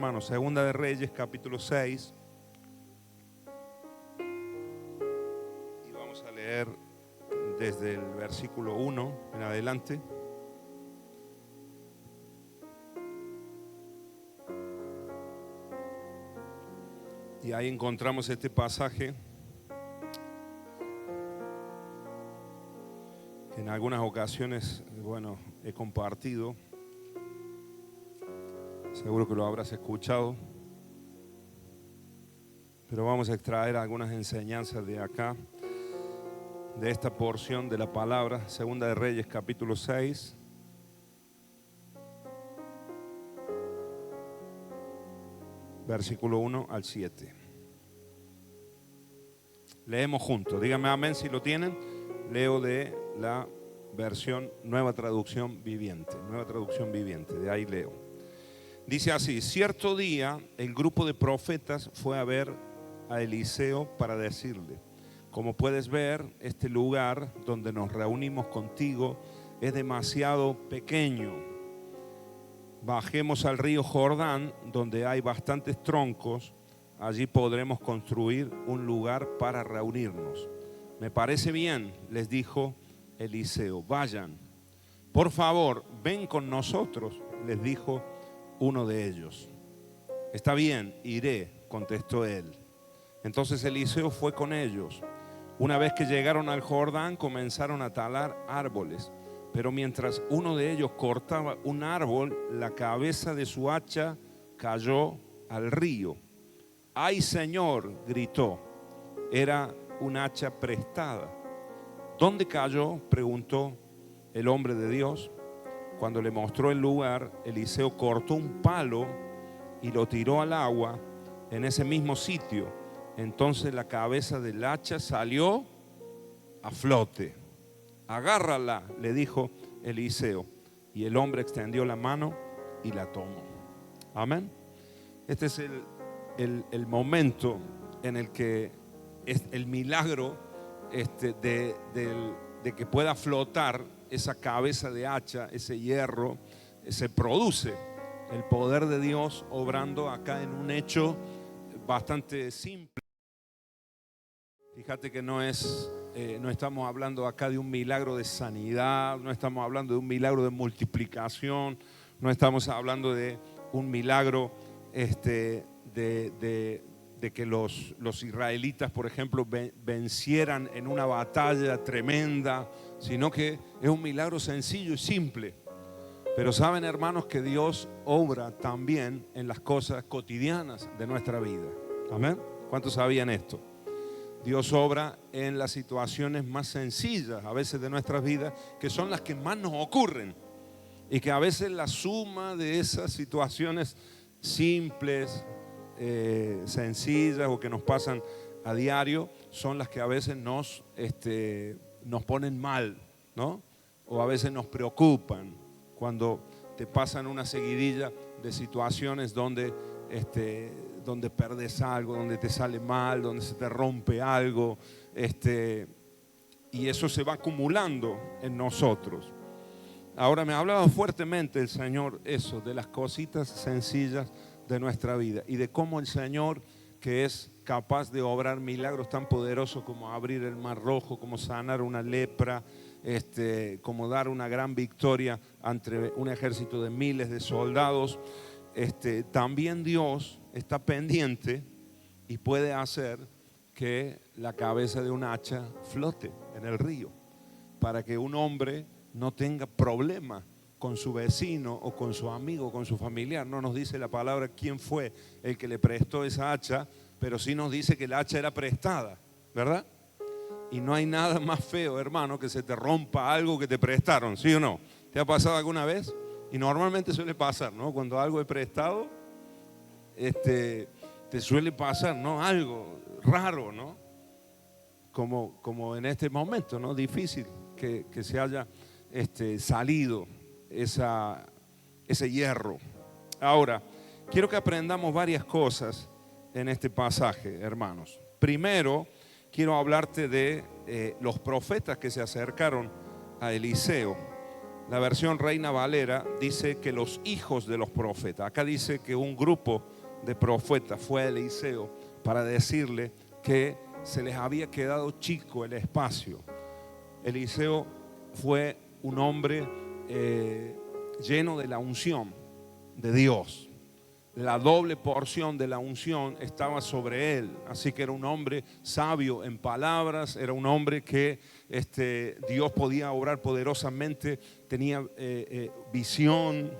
hermanos, Segunda de Reyes, capítulo 6. Y vamos a leer desde el versículo 1 en adelante. Y ahí encontramos este pasaje que en algunas ocasiones, bueno, he compartido. Seguro que lo habrás escuchado. Pero vamos a extraer algunas enseñanzas de acá, de esta porción de la palabra. Segunda de Reyes, capítulo 6. Versículo 1 al 7. Leemos juntos. Díganme amén si lo tienen. Leo de la versión Nueva Traducción Viviente. Nueva Traducción Viviente. De ahí leo. Dice así: cierto día el grupo de profetas fue a ver a Eliseo para decirle: como puedes ver, este lugar donde nos reunimos contigo es demasiado pequeño. Bajemos al río Jordán, donde hay bastantes troncos. Allí podremos construir un lugar para reunirnos. Me parece bien, les dijo Eliseo. Vayan. Por favor, ven con nosotros, les dijo uno de ellos. Está bien, iré, contestó él. Entonces Eliseo fue con ellos. Una vez que llegaron al Jordán, comenzaron a talar árboles. Pero mientras uno de ellos cortaba un árbol, la cabeza de su hacha cayó al río. ¡Ay, Señor!, gritó. Era un hacha prestada. ¿Dónde cayó?, preguntó el hombre de Dios. Cuando le mostró el lugar, Eliseo cortó un palo y lo tiró al agua en ese mismo sitio. Entonces la cabeza del hacha salió a flote. Agárrala, le dijo Eliseo. Y el hombre extendió la mano y la tomó. Amén. Este es el momento en el que es el milagro de que pueda flotar esa cabeza de hacha, ese hierro, se produce el poder de Dios obrando acá en un hecho bastante simple. Fíjate que no estamos hablando acá de un milagro de sanidad, no estamos hablando de un milagro de multiplicación, no estamos hablando de un milagro de que los israelitas, por ejemplo, vencieran en una batalla tremenda, sino que es un milagro sencillo y simple. Pero saben, hermanos, que Dios obra también en las cosas cotidianas de nuestra vida. ¿Amén? ¿Cuántos sabían esto? Dios obra en las situaciones más sencillas, a veces de nuestras vidas, que son las que más nos ocurren. Y que a veces la suma de esas situaciones simples, sencillas o que nos pasan a diario, son las que a veces nos ponen mal, ¿no? O a veces nos preocupan cuando te pasan una seguidilla de situaciones donde perdes algo, donde te sale mal, donde se te rompe algo, y eso se va acumulando en nosotros. Ahora me ha hablado fuertemente el Señor eso, de las cositas sencillas de nuestra vida y de cómo el Señor, que es capaz de obrar milagros tan poderosos como abrir el mar rojo, como sanar una lepra, como dar una gran victoria ante un ejército de miles de soldados, también Dios está pendiente y puede hacer que la cabeza de un hacha flote en el río para que un hombre no tenga problema con su vecino o con su amigo o con su familiar. No nos dice la palabra quién fue el que le prestó esa hacha, pero sí nos dice que la hacha era prestada, ¿verdad? Y no hay nada más feo, hermano, que se te rompa algo que te prestaron, ¿sí o no? ¿Te ha pasado alguna vez? Y normalmente suele pasar, ¿no? Cuando algo es prestado, te suele pasar, ¿no? Algo raro, ¿no? Como en este momento, ¿no? Difícil que se haya salido ese hierro. Ahora, quiero que aprendamos varias cosas en este pasaje, hermanos. Primero, quiero hablarte de los profetas que se acercaron a Eliseo. La versión Reina Valera dice que los hijos de los profetas. Acá dice que un grupo de profetas fue a Eliseo para decirle que se les había quedado chico el espacio. Eliseo fue un hombre lleno de la unción de Dios. La doble porción de la unción estaba sobre él, así que era un hombre sabio en palabras, era un hombre que Dios podía obrar poderosamente, tenía visión,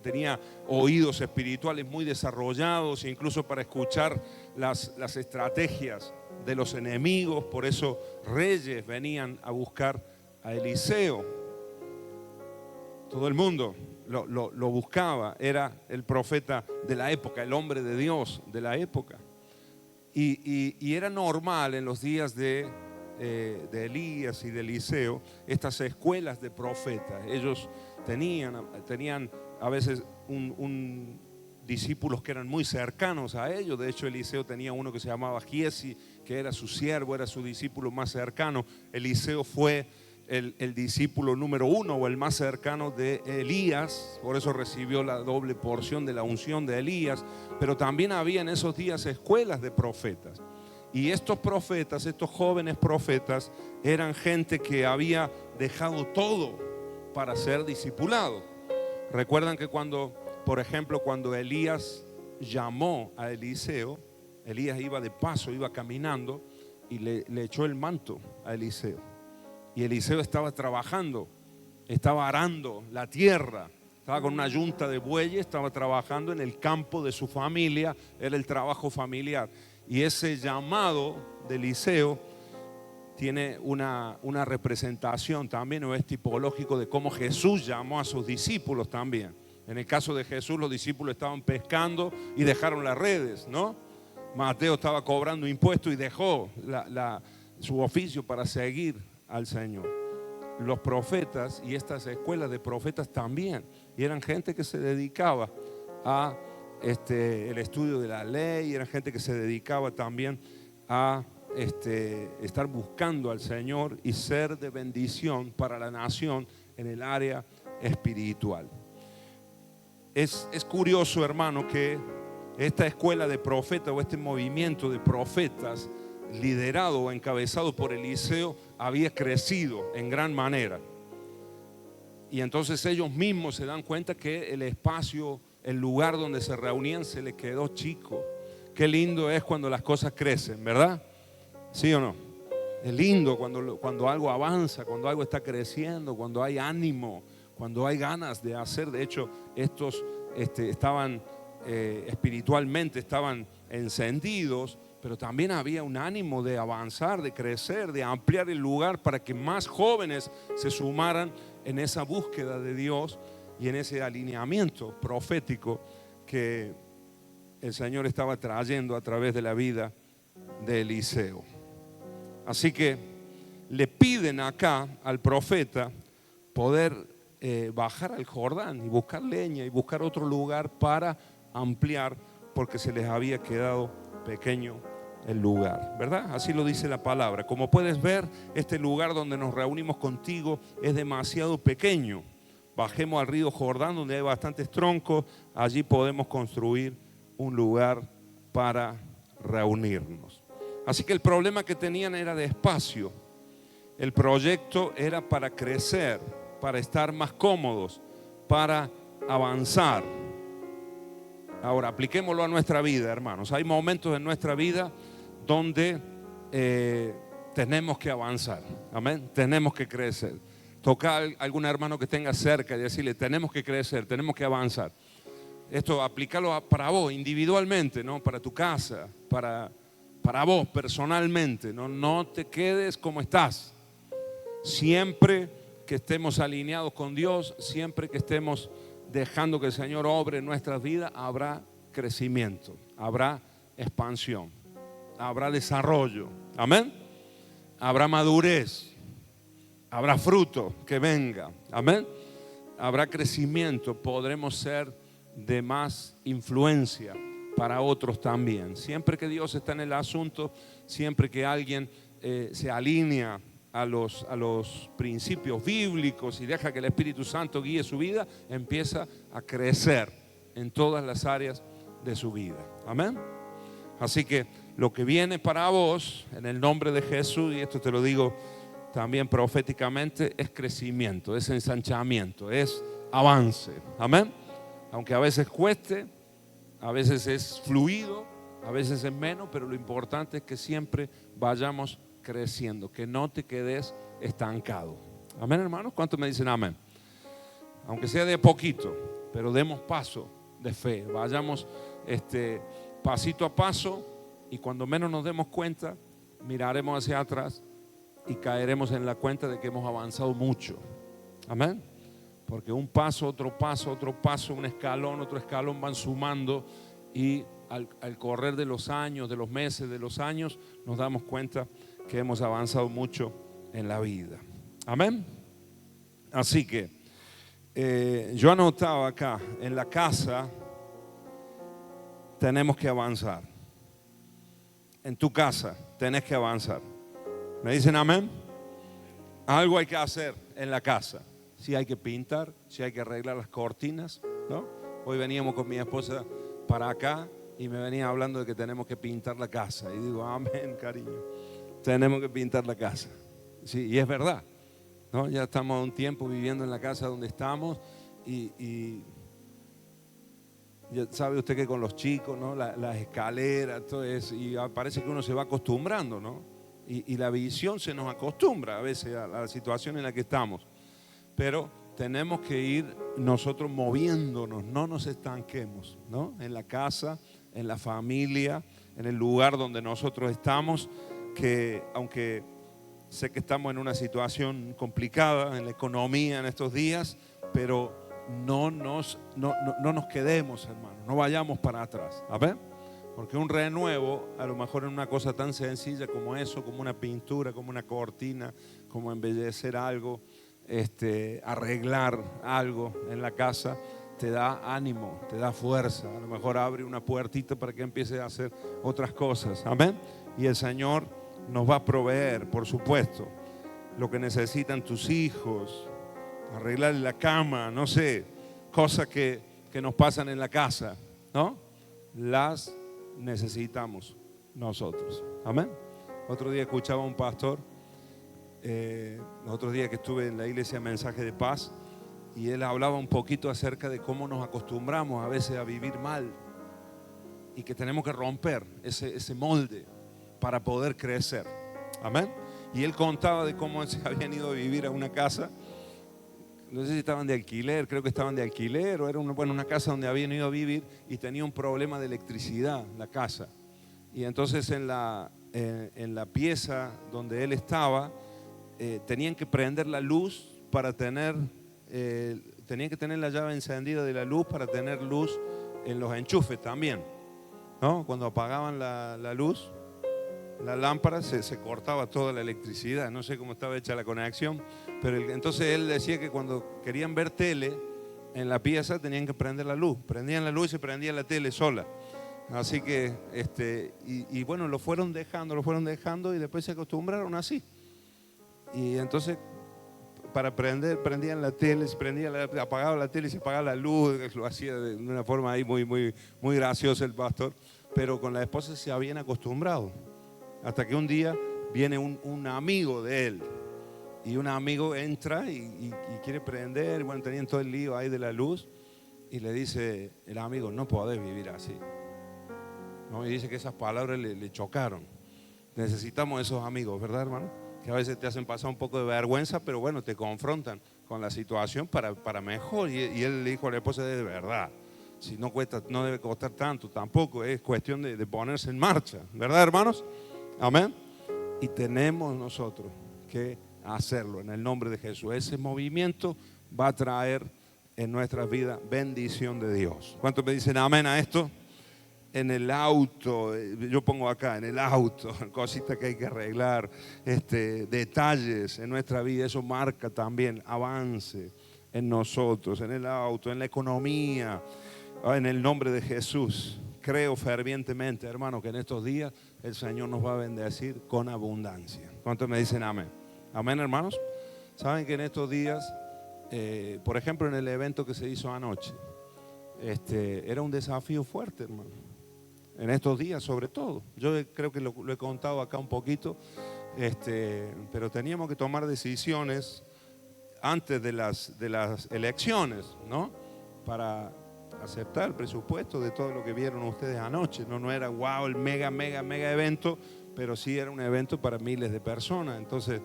tenía oídos espirituales muy desarrollados, incluso para escuchar las estrategias de los enemigos. Por eso reyes venían a buscar a Eliseo. Todo el mundo lo buscaba, era el profeta de la época, el hombre de Dios de la época. Y era normal en los días de Elías y de Eliseo estas escuelas de profetas. Ellos tenían a veces un discípulos que eran muy cercanos a ellos. De hecho, Eliseo tenía uno que se llamaba Giesi, que era su siervo, era su discípulo más cercano. Eliseo fue el discípulo número uno o el más cercano de Elías, por eso recibió la doble porción de la unción de Elías. Pero también había en esos días escuelas de profetas, y estos profetas, estos jóvenes profetas, eran gente que había dejado todo para ser discipulado. Recuerdan que por ejemplo, cuando Elías llamó a Eliseo, Elías iba de paso, iba caminando y le echó el manto a Eliseo. Y Eliseo estaba trabajando, estaba arando la tierra, estaba con una yunta de bueyes, estaba trabajando en el campo de su familia, era el trabajo familiar. Y ese llamado de Eliseo tiene una representación también, o es tipológico de cómo Jesús llamó a sus discípulos también. En el caso de Jesús, los discípulos estaban pescando y dejaron las redes, ¿no? Mateo estaba cobrando impuestos y dejó su oficio para seguir al Señor. Los profetas y estas escuelas de profetas también, y eran gente que se dedicaba a el estudio de la ley, eran gente que se dedicaba también a estar buscando al Señor y ser de bendición para la nación en el área espiritual. Es curioso, hermano, que esta escuela de profetas o este movimiento de profetas liderado o encabezado por Eliseo había crecido en gran manera. Y entonces ellos mismos se dan cuenta que el espacio, el lugar donde se reunían se les quedó chico. Qué lindo es cuando las cosas crecen, ¿verdad? ¿Sí o no? Es lindo cuando algo avanza, cuando algo está creciendo, cuando hay ánimo, cuando hay ganas de hacer. De hecho, estos estaban espiritualmente, estaban encendidos, pero también había un ánimo de avanzar, de crecer, de ampliar el lugar para que más jóvenes se sumaran en esa búsqueda de Dios y en ese alineamiento profético que el Señor estaba trayendo a través de la vida de Eliseo. Así que le piden acá al profeta poder bajar al Jordán y buscar leña y buscar otro lugar para ampliar, porque se les había quedado pequeño el lugar, ¿verdad? Así lo dice la palabra. Como puedes ver, este lugar donde nos reunimos contigo es demasiado pequeño. Bajemos al río Jordán, donde hay bastantes troncos. Allí podemos construir un lugar para reunirnos. Así que el problema que tenían era de espacio. El proyecto era para crecer, para estar más cómodos, para avanzar. Ahora, apliquémoslo a nuestra vida, hermanos. Hay momentos en nuestra vida donde tenemos que avanzar, amén, tenemos que crecer. Toca a algún hermano que tenga cerca y decirle: tenemos que crecer, tenemos que avanzar. Esto aplícalo para vos individualmente, ¿no? Para tu casa, para vos personalmente, ¿no? No te quedes como estás. Siempre que estemos alineados con Dios, siempre que estemos dejando que el Señor obre en nuestras vidas, habrá crecimiento, habrá expansión, habrá desarrollo, amén. Habrá madurez, habrá fruto que venga, amén. Habrá crecimiento, podremos ser de más influencia para otros también. Siempre que Dios está en el asunto, siempre que alguien se alinea a los principios bíblicos y deja que el Espíritu Santo guíe su vida, empieza a crecer en todas las áreas de su vida. Amén. Así que lo que viene para vos, en el nombre de Jesús, y esto te lo digo también proféticamente, es crecimiento, es ensanchamiento, es avance. Amén. Aunque a veces cueste, a veces es fluido, a veces es menos, pero lo importante es que siempre vayamos creciendo, que no te quedes estancado. Amén, hermanos. ¿Cuántos me dicen amén? Aunque sea de poquito, pero demos paso de fe, vayamos pasito a paso, y cuando menos nos demos cuenta, miraremos hacia atrás y caeremos en la cuenta de que hemos avanzado mucho. Amén. Porque un paso, otro paso, un escalón, otro escalón van sumando, y al correr de los años, de los meses, de los años, nos damos cuenta que hemos avanzado mucho en la vida. Amén. Así que yo anotaba acá, en la casa tenemos que avanzar. En tu casa tenés que avanzar. ¿Me dicen amén? Algo hay que hacer en la casa. Si hay que pintar, si hay que arreglar las cortinas, ¿no? Hoy veníamos con mi esposa para acá y me venía hablando de que tenemos que pintar la casa. Y digo, amén, cariño. Tenemos que pintar la casa. Sí, y es verdad, ¿no? Ya estamos un tiempo viviendo en la casa donde estamos y ya sabe usted que con los chicos, ¿no? Las escaleras, todo eso, y parece que uno se va acostumbrando, ¿no? Y la visión se nos acostumbra a veces a la situación en la que estamos. Pero tenemos que ir nosotros moviéndonos, no nos estanquemos, ¿no? En la casa, en la familia, en el lugar donde nosotros estamos, que aunque sé que estamos en una situación complicada en la economía en estos días, pero no nos quedemos, hermanos, no vayamos para atrás. A ver, porque un renuevo, a lo mejor en una cosa tan sencilla como eso, como una pintura, como una cortina, como embellecer algo, arreglar algo en la casa, te da ánimo, te da fuerza. A lo mejor abre una puertita para que empieces a hacer otras cosas. Amén. Y el Señor nos va a proveer, por supuesto, lo que necesitan tus hijos, arreglar la cama, no sé, cosas que nos pasan en la casa, ¿no? Las necesitamos nosotros. Amén. Otro día escuchaba a un pastor, otro día que estuve en la iglesia Mensaje de Paz, y él hablaba un poquito acerca de cómo nos acostumbramos a veces a vivir mal y que tenemos que romper ese molde para poder crecer. Amén. Y él contaba de cómo se habían ido a vivir a una casa, no sé si estaban de alquiler, creo que estaban de alquiler, o era una casa donde habían ido a vivir y tenía un problema de electricidad la casa. Y entonces en la pieza donde él estaba, tenían que prender la luz para tenían que tener la llave encendida de la luz para tener luz en los enchufes también, ¿no? Cuando apagaban la luz, la lámpara, se cortaba toda la electricidad. No sé cómo estaba hecha la conexión, pero entonces él decía que cuando querían ver tele en la pieza tenían que prender la luz. Prendían la luz y se prendía la tele sola. Así que, y bueno, lo fueron dejando y después se acostumbraron así. Y entonces, para prendían la tele, apagaba la tele y se apagaba la luz. Lo hacía de una forma ahí muy, muy, muy graciosa el pastor. Pero con la esposa se habían acostumbrado. Hasta que un día viene un amigo de él. Y un amigo entra y quiere prender. Bueno, tenían todo el lío ahí de la luz. Y le dice el amigo, no podés vivir así. ¿No? Y dice que esas palabras le chocaron. Necesitamos esos amigos, ¿verdad, hermano? Que a veces te hacen pasar un poco de vergüenza, pero bueno, te confrontan con la situación para mejor. Y él le dijo a la esposa, de verdad, si no cuesta, no debe costar tanto, tampoco es cuestión de ponerse en marcha, ¿verdad, hermanos? Amén. Y tenemos nosotros que hacerlo en el nombre de Jesús. Ese movimiento va a traer en nuestras vidas bendición de Dios. ¿Cuántos me dicen amén a esto? En el auto, yo pongo acá, en el auto, cositas que hay que arreglar, detalles en nuestra vida, eso marca también avance en nosotros, en el auto, en la economía, en el nombre de Jesús. Creo fervientemente, hermano, que en estos días el Señor nos va a bendecir con abundancia. ¿Cuántos me dicen amén? Amén, hermanos. Saben que en estos días, por ejemplo, en el evento que se hizo anoche, era un desafío fuerte, hermano. En estos días, sobre todo. Yo creo que lo he contado acá un poquito, pero teníamos que tomar decisiones antes de las elecciones, ¿no? Para aceptar el presupuesto de todo lo que vieron ustedes anoche. No era wow, el mega evento, pero sí era un evento para miles de personas. Entonces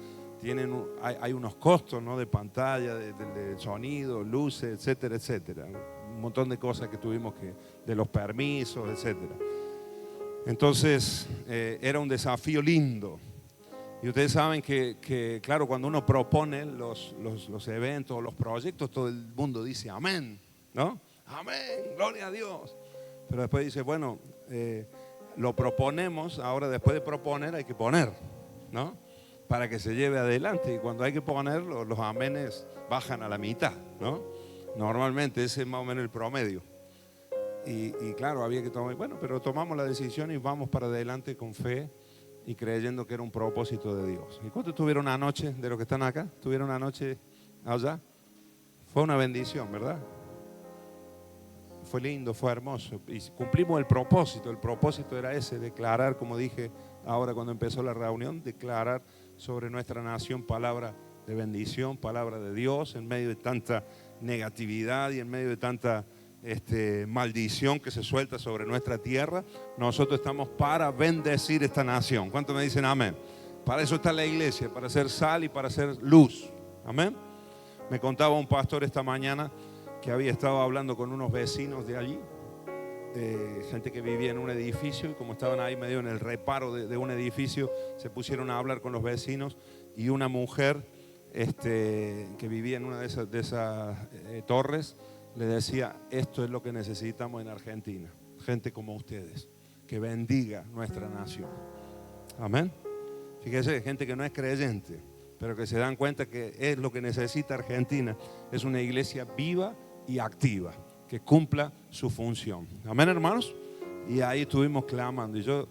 hay unos costos, ¿no? De pantalla, de sonido, luces, etcétera, etcétera. Un montón de cosas que tuvimos de los permisos, etcétera. Entonces era un desafío lindo. Y ustedes saben que claro, cuando uno propone los eventos o los proyectos, todo el mundo dice amén, ¿no? Amén, gloria a Dios. Pero después dice, bueno, lo proponemos, ahora después de proponer hay que poner, ¿no? Para que se lleve adelante. Y cuando hay que poner, los amenes bajan a la mitad, ¿no? Normalmente ese es más o menos el promedio. Y claro, había que tomar, bueno, pero tomamos la decisión y vamos para adelante con fe y creyendo que era un propósito de Dios. ¿Y cuántos tuvieron anoche de los que están acá? ¿Tuvieron anoche allá? Fue una bendición, ¿verdad? Fue lindo, fue hermoso. Y cumplimos el propósito. El propósito era ese, declarar, como dije ahora cuando empezó la reunión, declarar sobre nuestra nación palabra de bendición, palabra de Dios, en medio de tanta negatividad y en medio de tanta maldición que se suelta sobre nuestra tierra. Nosotros estamos para bendecir esta nación. ¿Cuántos me dicen amén? Para eso está la iglesia, para hacer sal y para hacer luz. Amén. Me contaba un pastor esta mañana que había estado hablando con unos vecinos de allí, gente que vivía en un edificio, y como estaban ahí medio en el reparo de un edificio, se pusieron a hablar con los vecinos, y una mujer que vivía en una de esas torres le decía: esto es lo que necesitamos en Argentina, gente como ustedes, que bendiga nuestra nación. Amén. Fíjese, gente que no es creyente, pero que se dan cuenta que es lo que necesita Argentina, es una iglesia viva y activa, que cumpla su función. Amén, hermanos. Y ahí estuvimos clamando. Y yo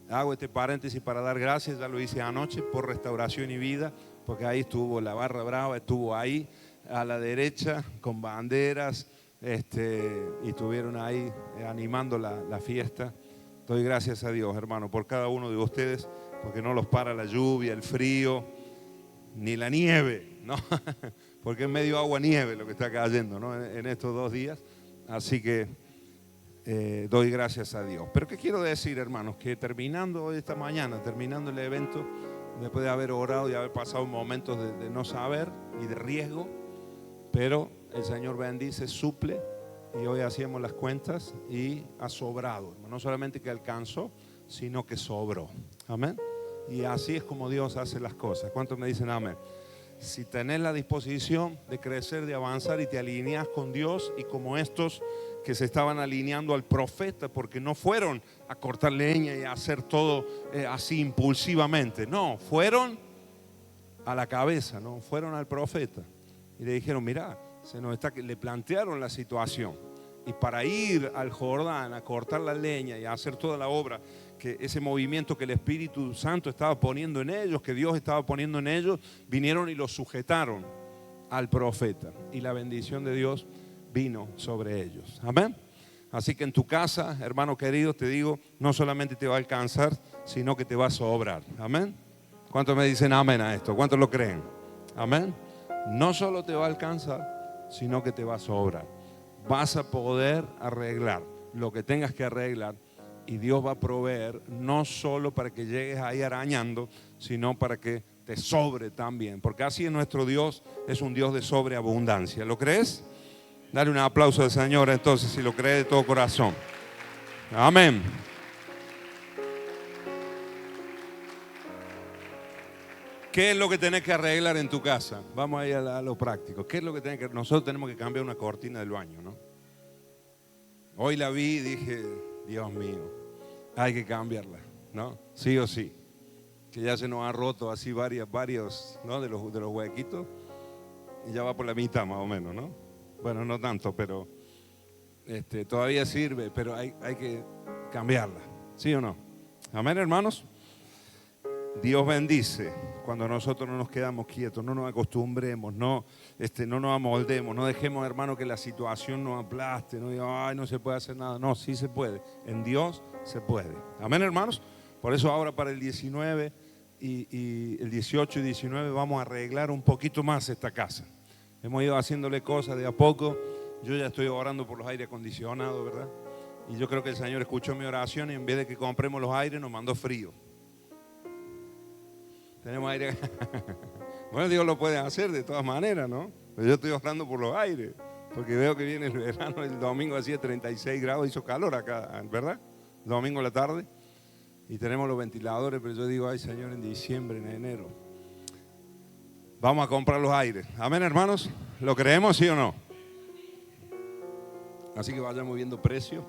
hago este paréntesis para dar gracias, ya lo hice anoche, por Restauración y Vida, porque ahí estuvo la barra brava, estuvo ahí a la derecha con banderas, y estuvieron ahí animando la fiesta. Doy gracias a Dios, hermano, por cada uno de ustedes, porque no los para la lluvia, el frío, ni la nieve, ¿no? Porque es medio agua-nieve lo que está cayendo, ¿no? en estos 2 días. Así que doy gracias a Dios. Pero ¿qué quiero decir, hermanos? Que terminando hoy esta mañana, terminando el evento, después de haber orado y haber pasado momentos de no saber y de riesgo, pero el Señor bendice, suple, y hoy hacíamos las cuentas y ha sobrado. No solamente que alcanzó, sino que sobró. Amén. Y así es como Dios hace las cosas. ¿Cuántos me dicen amén? Si tenés la disposición de crecer, de avanzar y te alineas con Dios, y como estos que se estaban alineando al profeta, porque no fueron a cortar leña y a hacer todo así impulsivamente, no, fueron a la cabeza, no, fueron al profeta y le dijeron: mira, le plantearon la situación, y para ir al Jordán a cortar la leña y a hacer toda la obra, que ese movimiento que el Espíritu Santo estaba poniendo en ellos, que Dios estaba poniendo en ellos, vinieron y los sujetaron al profeta, y la bendición de Dios vino sobre ellos. Amén. Así que en tu casa, hermano querido, te digo, no solamente te va a alcanzar, sino que te va a sobrar. Amén. ¿Cuántos me dicen amén a esto? ¿Cuántos lo creen? Amén. No solo te va a alcanzar, sino que te va a sobrar. Vas a poder arreglar lo que tengas que arreglar, y Dios va a proveer, no solo para que llegues ahí arañando, sino para que te sobre también, porque así es nuestro Dios, es un Dios de sobreabundancia. ¿Lo crees? Dale un aplauso al Señor entonces, si lo crees de todo corazón. Amén. ¿Qué es lo que tenés que arreglar en tu casa? Vamos a ir a lo práctico. ¿Qué es lo que tenés que? Nosotros tenemos que cambiar una cortina del baño, ¿no? Hoy la vi y dije: Dios mío, hay que cambiarla, ¿no? Sí o sí. Que ya se nos ha roto así varios, ¿no? de los huequitos, y ya va por la mitad más o menos, ¿no? Bueno, no tanto, pero todavía sirve, pero hay que cambiarla, ¿sí o no? Amén, hermanos. Dios bendice cuando nosotros no nos quedamos quietos, no nos acostumbremos, no nos amoldemos, no dejemos, hermano, que la situación nos aplaste, no diga, ay, no se puede hacer nada. No, sí se puede. En Dios se puede. Amén, hermanos. Por eso ahora para el 19 y el 18 y 19 vamos a arreglar un poquito más esta casa. Hemos ido haciéndole cosas de a poco. Yo ya estoy orando por los aires acondicionados, ¿verdad? Y yo creo que el Señor escuchó mi oración y en vez de que compremos los aires nos mandó frío. Tenemos aire. Bueno, Dios lo puede hacer de todas maneras, ¿no? Pero yo estoy orando por los aires, porque veo que viene el verano, el domingo hacía 36 grados, hizo calor acá, ¿verdad? El domingo a la tarde. Y tenemos los ventiladores, pero yo digo, ay Señor, en diciembre, en enero, vamos a comprar los aires. Amén, hermanos. ¿Lo creemos, sí o no? Así que vayamos viendo precios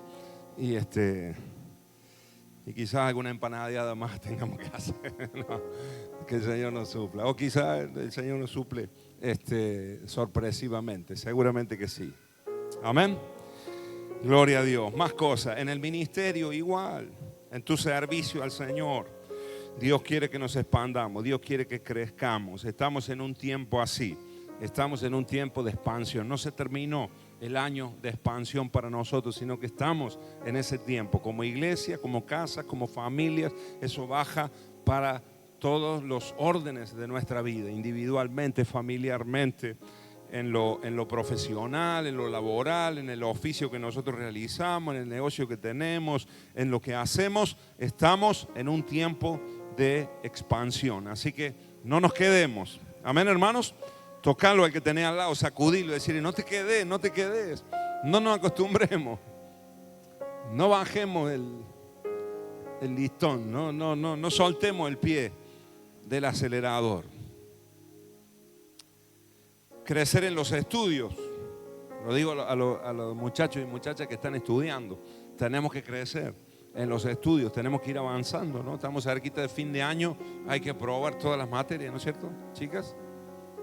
y quizás alguna empanada más tengamos que hacer. No, que el Señor nos supla. O quizás el Señor nos suple sorpresivamente. Seguramente que sí. Amén. Gloria a Dios. Más cosas. En el ministerio igual. En tu servicio al Señor. Dios quiere que nos expandamos. Dios quiere que crezcamos. Estamos en un tiempo así. Estamos en un tiempo de expansión. No se terminó el año de expansión para nosotros, sino que estamos en ese tiempo. Como iglesia, como casa, como familias, eso baja para todos los órdenes de nuestra vida, individualmente, familiarmente, en lo profesional, en lo laboral, en el oficio que nosotros realizamos, en el negocio que tenemos, en lo que hacemos. Estamos en un tiempo de expansión. Así que no nos quedemos. Amén, hermanos. Tocarlo al que tenés al lado, sacudirlo, decirle, no te quedes, no te quedes. No nos acostumbremos. No bajemos el listón, no soltemos el pie del acelerador. Crecer en los estudios. Lo digo a los muchachos y muchachas que están estudiando. Tenemos que crecer en los estudios, tenemos que ir avanzando, ¿no? Estamos cerquita de fin de año, hay que probar todas las materias, ¿no es cierto, chicas?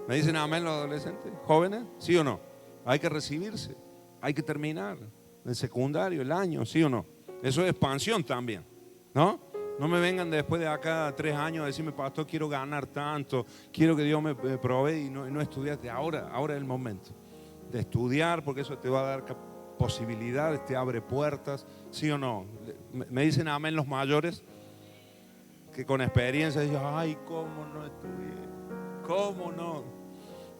¿Me dicen amén los adolescentes? ¿Jóvenes? ¿Sí o no? Hay que recibirse, hay que terminar el secundario, el año, ¿sí o no? Eso es expansión también, ¿no? No me vengan después de acá 3 años a decirme, pastor, quiero ganar tanto, quiero que Dios me provee y no estudiaste. Ahora es el momento de estudiar, porque eso te va a dar posibilidades, te abre puertas, ¿sí o no? Me dicen amén los mayores, que con experiencia dicen, ay, ¿cómo no estudié? ¿Cómo no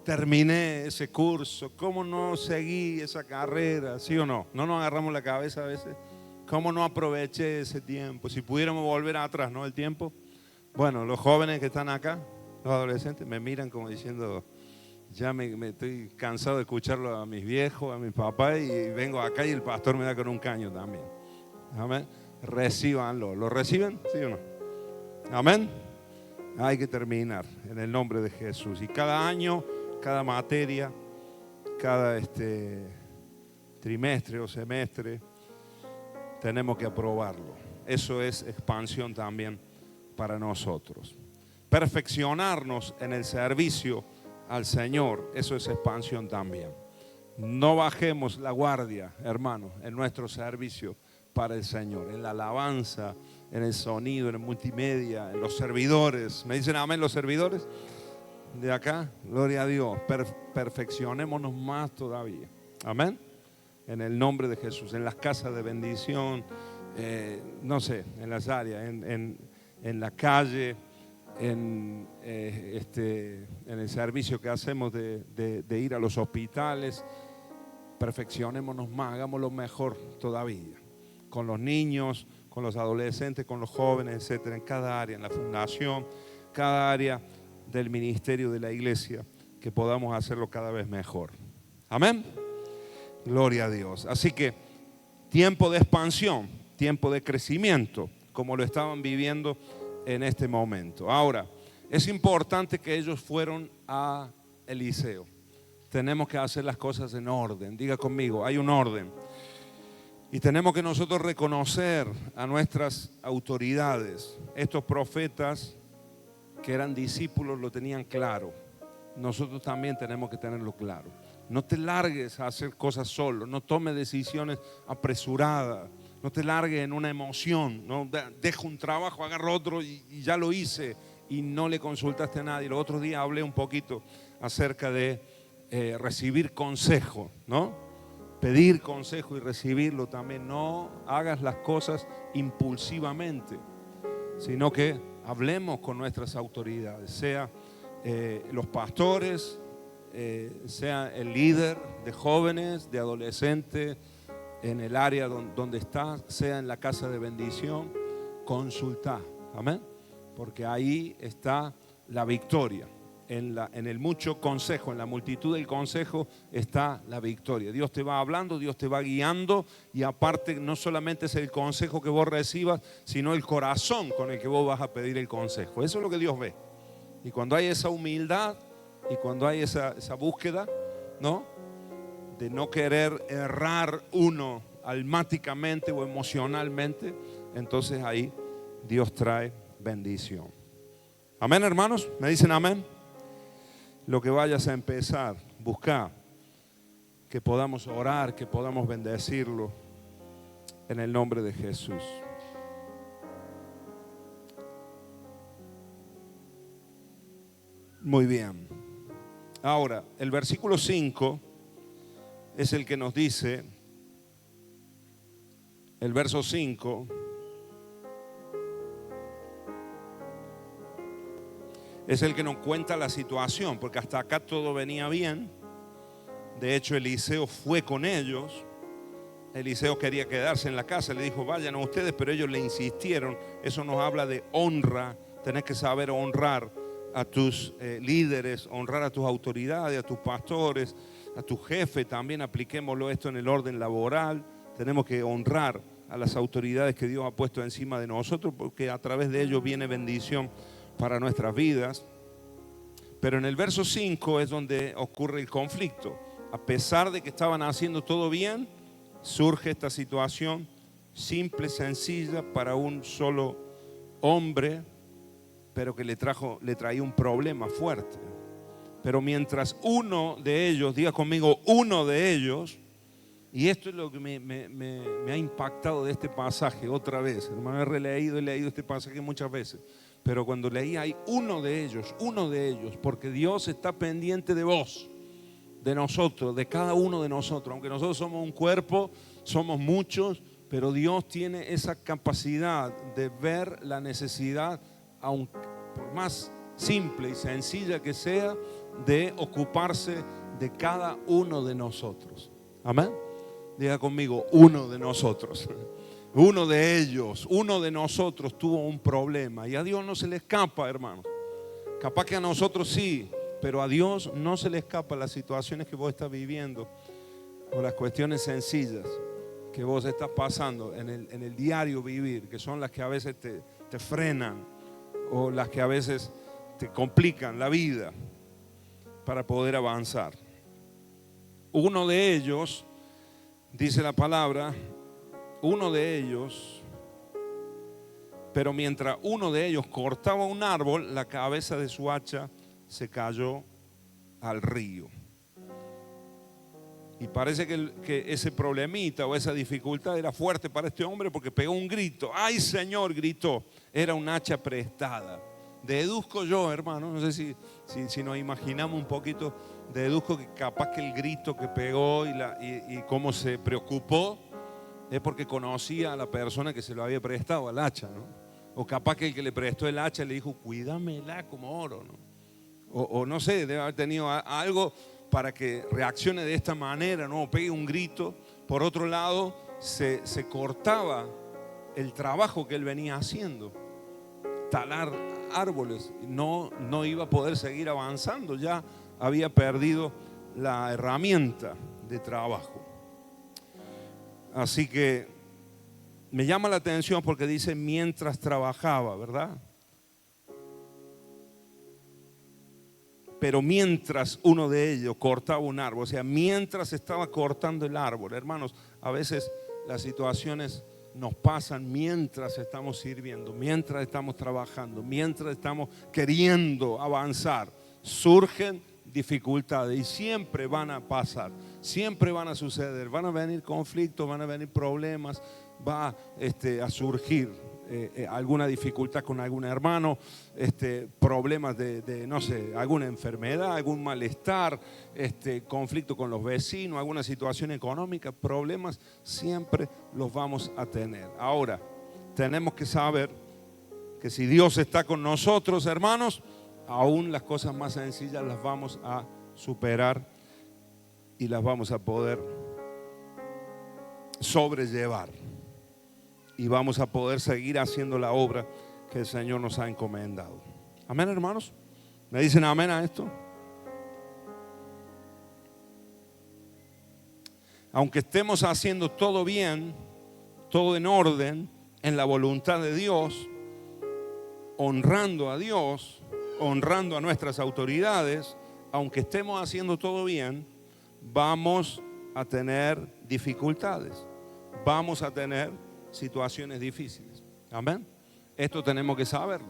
terminé ese curso? ¿Cómo no seguí esa carrera? ¿Sí o no? ¿No nos agarramos la cabeza a veces? ¿Cómo no aproveché ese tiempo? Si pudiéramos volver atrás, ¿no? El tiempo. Bueno, los jóvenes que están acá, los adolescentes, me miran como diciendo, ya me estoy cansado de escucharlo a mis viejos, a mis papás, y vengo acá y el pastor me da con un caño también. Amén. Recíbanlo. ¿Lo reciben? ¿Sí o no? Amén. Hay que terminar en el nombre de Jesús. Y cada año, cada materia, cada trimestre o semestre, tenemos que aprobarlo. Eso es expansión también para nosotros. Perfeccionarnos en el servicio al Señor, eso es expansión también. No bajemos la guardia, hermanos, en nuestro servicio para el Señor, en la alabanza, en el sonido, en el multimedia, en los servidores. ¿Me dicen amén los servidores? De acá, gloria a Dios. Perfeccionémonos más todavía. Amén. En el nombre de Jesús, en las casas de bendición, no sé, en las áreas, en la calle, en el servicio que hacemos de ir a los hospitales. Perfeccionémonos más, hagámoslo mejor todavía. Con los niños, con los adolescentes, con los jóvenes, etcétera, en cada área, en la fundación, cada área del ministerio de la iglesia, que podamos hacerlo cada vez mejor. Amén. Gloria a Dios. Así que tiempo de expansión, tiempo de crecimiento, como lo estaban viviendo en este momento. Ahora, es importante que ellos fueron a Eliseo. Tenemos que hacer las cosas en orden. Diga conmigo, hay un orden. Y tenemos que nosotros reconocer a nuestras autoridades. Estos profetas que eran discípulos lo tenían claro. Nosotros también tenemos que tenerlo claro. No te largues a hacer cosas solo. No tomes decisiones apresuradas. No te largues en una emoción. No dejo un trabajo, agarro otro y ya lo hice. y no le consultaste a nadie. Los otros días hablé un poquito acerca de recibir consejo, ¿no? Pedir consejo y recibirlo también. No hagas las cosas impulsivamente, sino que hablemos con nuestras autoridades, sea los pastores, sea el líder de jóvenes, de adolescentes, en el área donde estás, sea en la casa de bendición, consultá, amén, porque ahí está la victoria. En el mucho consejo, en la multitud del consejo está la victoria. Dios te va hablando, Dios te va guiando, y aparte no solamente es el consejo que vos recibas, sino el corazón con el que vos vas a pedir el consejo. Eso es lo que Dios ve. Y cuando hay esa humildad y cuando hay esa búsqueda, ¿no?, de no querer errar uno almáticamente o emocionalmente, entonces ahí Dios trae bendición. Amén, hermanos, ¿me dicen amén? Lo que vayas a empezar, busca que podamos orar, que podamos bendecirlo en el nombre de Jesús. Muy bien. Ahora, el versículo 5 es el que nos dice, el verso 5, es el que nos cuenta la situación, porque hasta acá todo venía bien. De hecho, Eliseo fue con ellos. Eliseo quería quedarse en la casa, le dijo, vayan ustedes, pero ellos le insistieron. Eso nos habla de honra. Tenés que saber honrar a tus líderes, honrar a tus autoridades, a tus pastores, a tu jefe. También apliquémoslo esto en el orden laboral. Tenemos que honrar a las autoridades que Dios ha puesto encima de nosotros, porque a través de ellos viene bendición para nuestras vidas. Pero en el verso 5 es donde ocurre el conflicto. A pesar de que estaban haciendo todo bien, surge esta situación simple, sencilla, para un solo hombre, pero que le traía un problema fuerte. Pero mientras uno de ellos, diga conmigo, uno de ellos, y esto es lo que me ha impactado de este pasaje otra vez, hermano, he leído este pasaje muchas veces, pero cuando leí hay uno de ellos, porque Dios está pendiente de vos, de nosotros, de cada uno de nosotros. Aunque nosotros somos un cuerpo, somos muchos, pero Dios tiene esa capacidad de ver la necesidad, aunque por más simple y sencilla que sea, de ocuparse de cada uno de nosotros. Amén. Diga conmigo, uno de nosotros. Uno de ellos, uno de nosotros tuvo un problema, y a Dios no se le escapa, hermanos. Capaz que a nosotros sí, pero a Dios no se le escapa las situaciones que vos estás viviendo o las cuestiones sencillas que vos estás pasando en el diario vivir, que son las que a veces te frenan o las que a veces te complican la vida para poder avanzar. Uno de ellos, dice la palabra, uno de ellos, pero mientras uno de ellos cortaba un árbol, la cabeza de su hacha se cayó al río. Y parece que ese problemita o esa dificultad era fuerte para este hombre, porque pegó un grito. ¡Ay, Señor!, gritó. Era un hacha prestada. Deduzco yo, hermano, no sé si nos imaginamos un poquito, deduzco que capaz que el grito que pegó y cómo se preocupó es porque conocía a la persona que se lo había prestado al hacha, ¿no? O capaz que el que le prestó el hacha le dijo, cuídamela como oro, ¿no? O no sé, debe haber tenido algo para que reaccione de esta manera, ¿no? Pegue un grito. Por otro lado, se cortaba el trabajo que él venía haciendo, talar árboles. No iba a poder seguir avanzando, ya había perdido la herramienta de trabajo. Así que me llama la atención porque dice mientras trabajaba, ¿verdad? Pero mientras uno de ellos cortaba un árbol, o sea, mientras estaba cortando el árbol. Hermanos, a veces las situaciones nos pasan mientras estamos sirviendo, mientras estamos trabajando, mientras estamos queriendo avanzar. Surgen dificultades y siempre van a pasar, siempre van a suceder, van a venir conflictos, van a venir problemas, va a surgir alguna dificultad con algún hermano, problemas no sé, alguna enfermedad, algún malestar, conflicto con los vecinos, alguna situación económica, problemas siempre los vamos a tener. Ahora, tenemos que saber que si Dios está con nosotros, hermanos, aún las cosas más sencillas las vamos a superar y las vamos a poder sobrellevar. Y vamos a poder seguir haciendo la obra que el Señor nos ha encomendado. Amén, hermanos. ¿Me dicen amén a esto? Aunque estemos haciendo todo bien, todo en orden, en la voluntad de Dios, honrando a Dios, honrando a nuestras autoridades, aunque estemos haciendo todo bien, vamos a tener dificultades, vamos a tener situaciones difíciles. Amén. Esto tenemos que saberlo,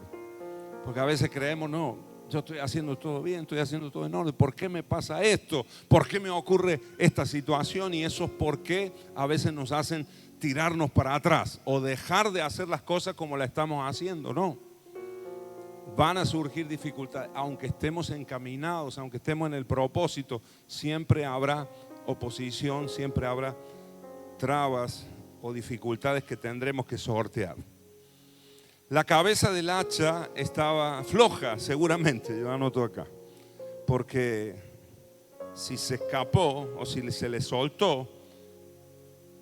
porque a veces creemos, no, yo estoy haciendo todo bien, estoy haciendo todo en orden. ¿Por qué me pasa esto? ¿Por qué me ocurre esta situación? Y esos por qué a veces nos hacen tirarnos para atrás o dejar de hacer las cosas como las estamos haciendo. No, van a surgir dificultades, aunque estemos encaminados, aunque estemos en el propósito, siempre habrá oposición, siempre habrá trabas o dificultades que tendremos que sortear. La cabeza del hacha estaba floja, seguramente, yo anoto acá, porque si se escapó o si se le soltó,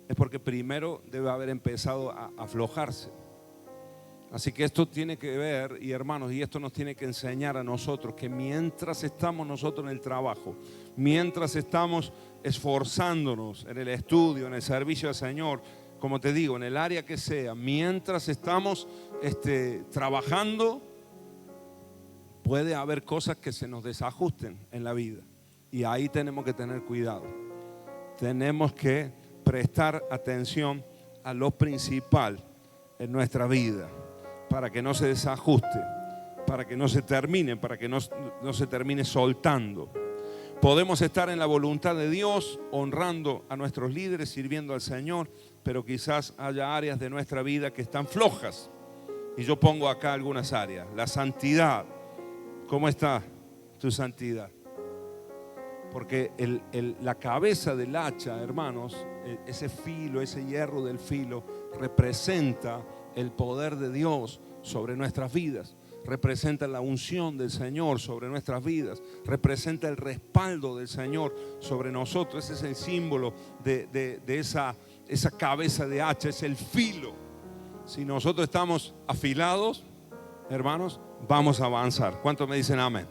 es porque primero debe haber empezado a aflojarse. Así que esto tiene que ver, y hermanos, y esto nos tiene que enseñar a nosotros que mientras estamos nosotros en el trabajo, mientras estamos esforzándonos en el estudio, en el servicio al Señor, como te digo, en el área que sea, mientras estamos trabajando, puede haber cosas que se nos desajusten en la vida. Y ahí tenemos que tener cuidado. Tenemos que prestar atención a lo principal en nuestra vida, para que no se desajuste, para que no se termine, para que no se termine soltando. Podemos estar en la voluntad de Dios, honrando a nuestros líderes, sirviendo al Señor, pero quizás haya áreas de nuestra vida que están flojas. Y yo pongo acá algunas áreas. La santidad. ¿Cómo está tu santidad? Porque la cabeza del hacha, hermanos, ese filo, ese hierro del filo, representa el poder de Dios sobre nuestras vidas. Representa la unción del Señor sobre nuestras vidas, representa el respaldo del Señor sobre nosotros. Ese es el símbolo de esa cabeza de hacha, es el filo. Si nosotros estamos afilados, hermanos, vamos a avanzar. ¿Cuántos me dicen amén?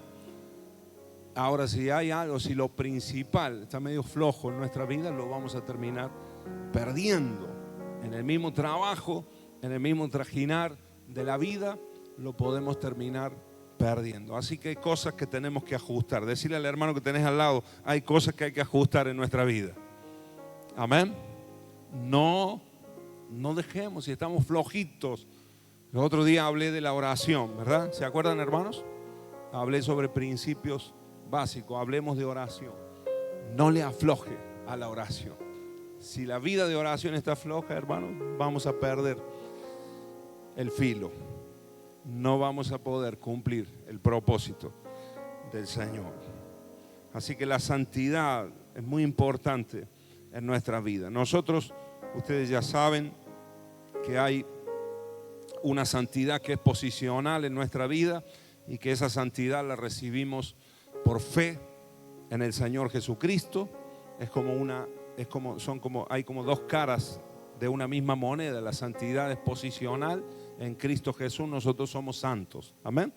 Ahora, si hay algo, si lo principal está medio flojo en nuestra vida, lo vamos a terminar perdiendo. En el mismo trabajo, en el mismo trajinar de la vida, lo podemos terminar perdiendo. Así que hay cosas que tenemos que ajustar. Decirle al hermano que tenés al lado, hay cosas que hay que ajustar en nuestra vida. Amén. No dejemos, si estamos flojitos. El otro día hablé de la oración, ¿verdad? ¿Se acuerdan, hermanos? Hablé sobre principios básicos. Hablemos de oración. No le afloje a la oración. Si la vida de oración está floja, hermanos, vamos a perder el filo. No vamos a poder cumplir el propósito del Señor. Así que la santidad es muy importante en nuestra vida. Nosotros, ustedes ya saben que hay una santidad que es posicional en nuestra vida y que esa santidad la recibimos por fe en el Señor Jesucristo. Hay como dos caras de una misma moneda. La santidad es posicional. En Cristo Jesús nosotros somos santos. Amén.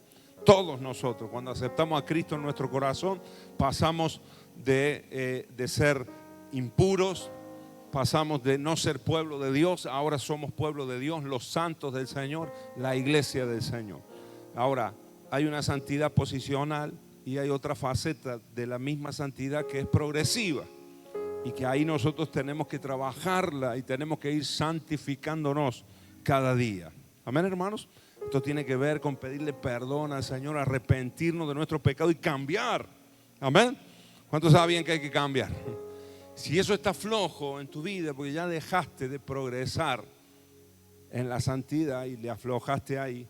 Todos nosotros, cuando aceptamos a Cristo en nuestro corazón, pasamos de ser impuros, pasamos de no ser pueblo de Dios, ahora somos pueblo de Dios, los santos del Señor, la iglesia del Señor. Ahora, hay una santidad posicional y hay otra faceta de la misma santidad que es progresiva, y que ahí nosotros tenemos que trabajarla y tenemos que ir santificándonos cada día. Amén, hermanos. Esto tiene que ver con pedirle perdón al Señor, arrepentirnos de nuestro pecado y cambiar. Amén. ¿Cuántos saben que hay que cambiar? Si eso está flojo en tu vida porque ya dejaste de progresar, en la santidad y le aflojaste ahí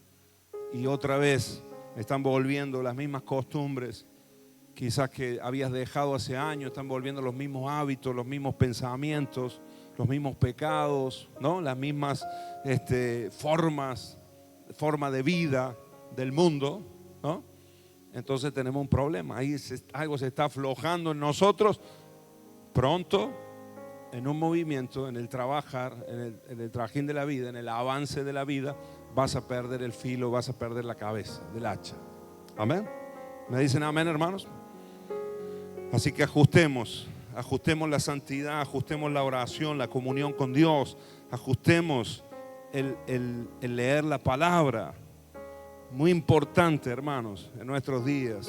y otra vez están volviendo las mismas costumbres, quizás que habías dejado hace años, están volviendo los mismos hábitos, los mismos pensamientos, los mismos pecados, ¿no? Las mismas forma de vida del mundo, ¿no? Entonces tenemos un problema, ahí algo se está aflojando en nosotros. Pronto, en un movimiento, en el trabajar, en el trajín de la vida, en el avance de la vida, vas a perder el filo, vas a perder la cabeza del hacha. Amén. ¿Me dicen amén, hermanos? Así que ajustemos la santidad, ajustemos la oración, la comunión con Dios, ajustemos el leer la palabra. Muy importante, hermanos, en nuestros días,